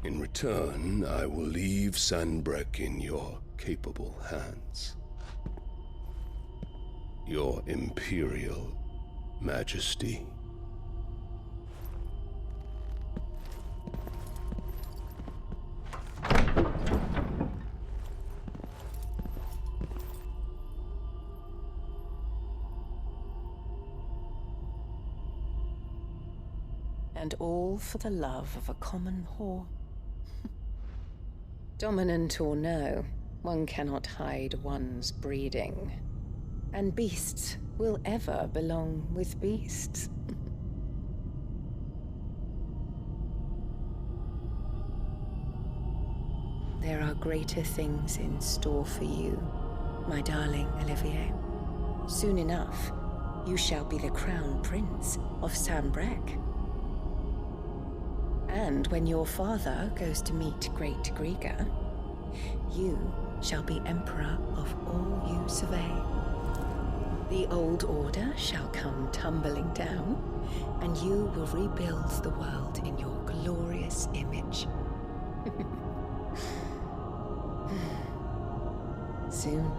In return, I will leave Sanbrek in your capable hands. Your Imperial Majesty. And all for the love of a common whore. Dominant or no, one cannot hide one's breeding. And beasts will ever belong with beasts. There are greater things in store for you, my darling Olivier. Soon enough, you shall be the crown prince of Sambrec. And when your father goes to meet Great Grieger, you shall be emperor of all you survey. The old order shall come tumbling down, and you will rebuild the world in your glorious image. Soon.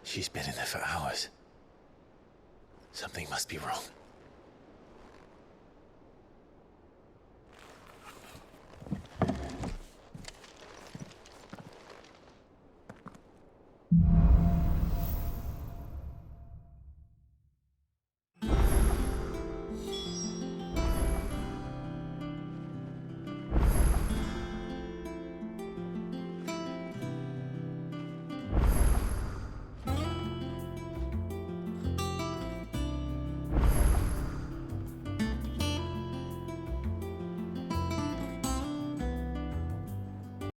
She's been in there for hours. Something must be wrong.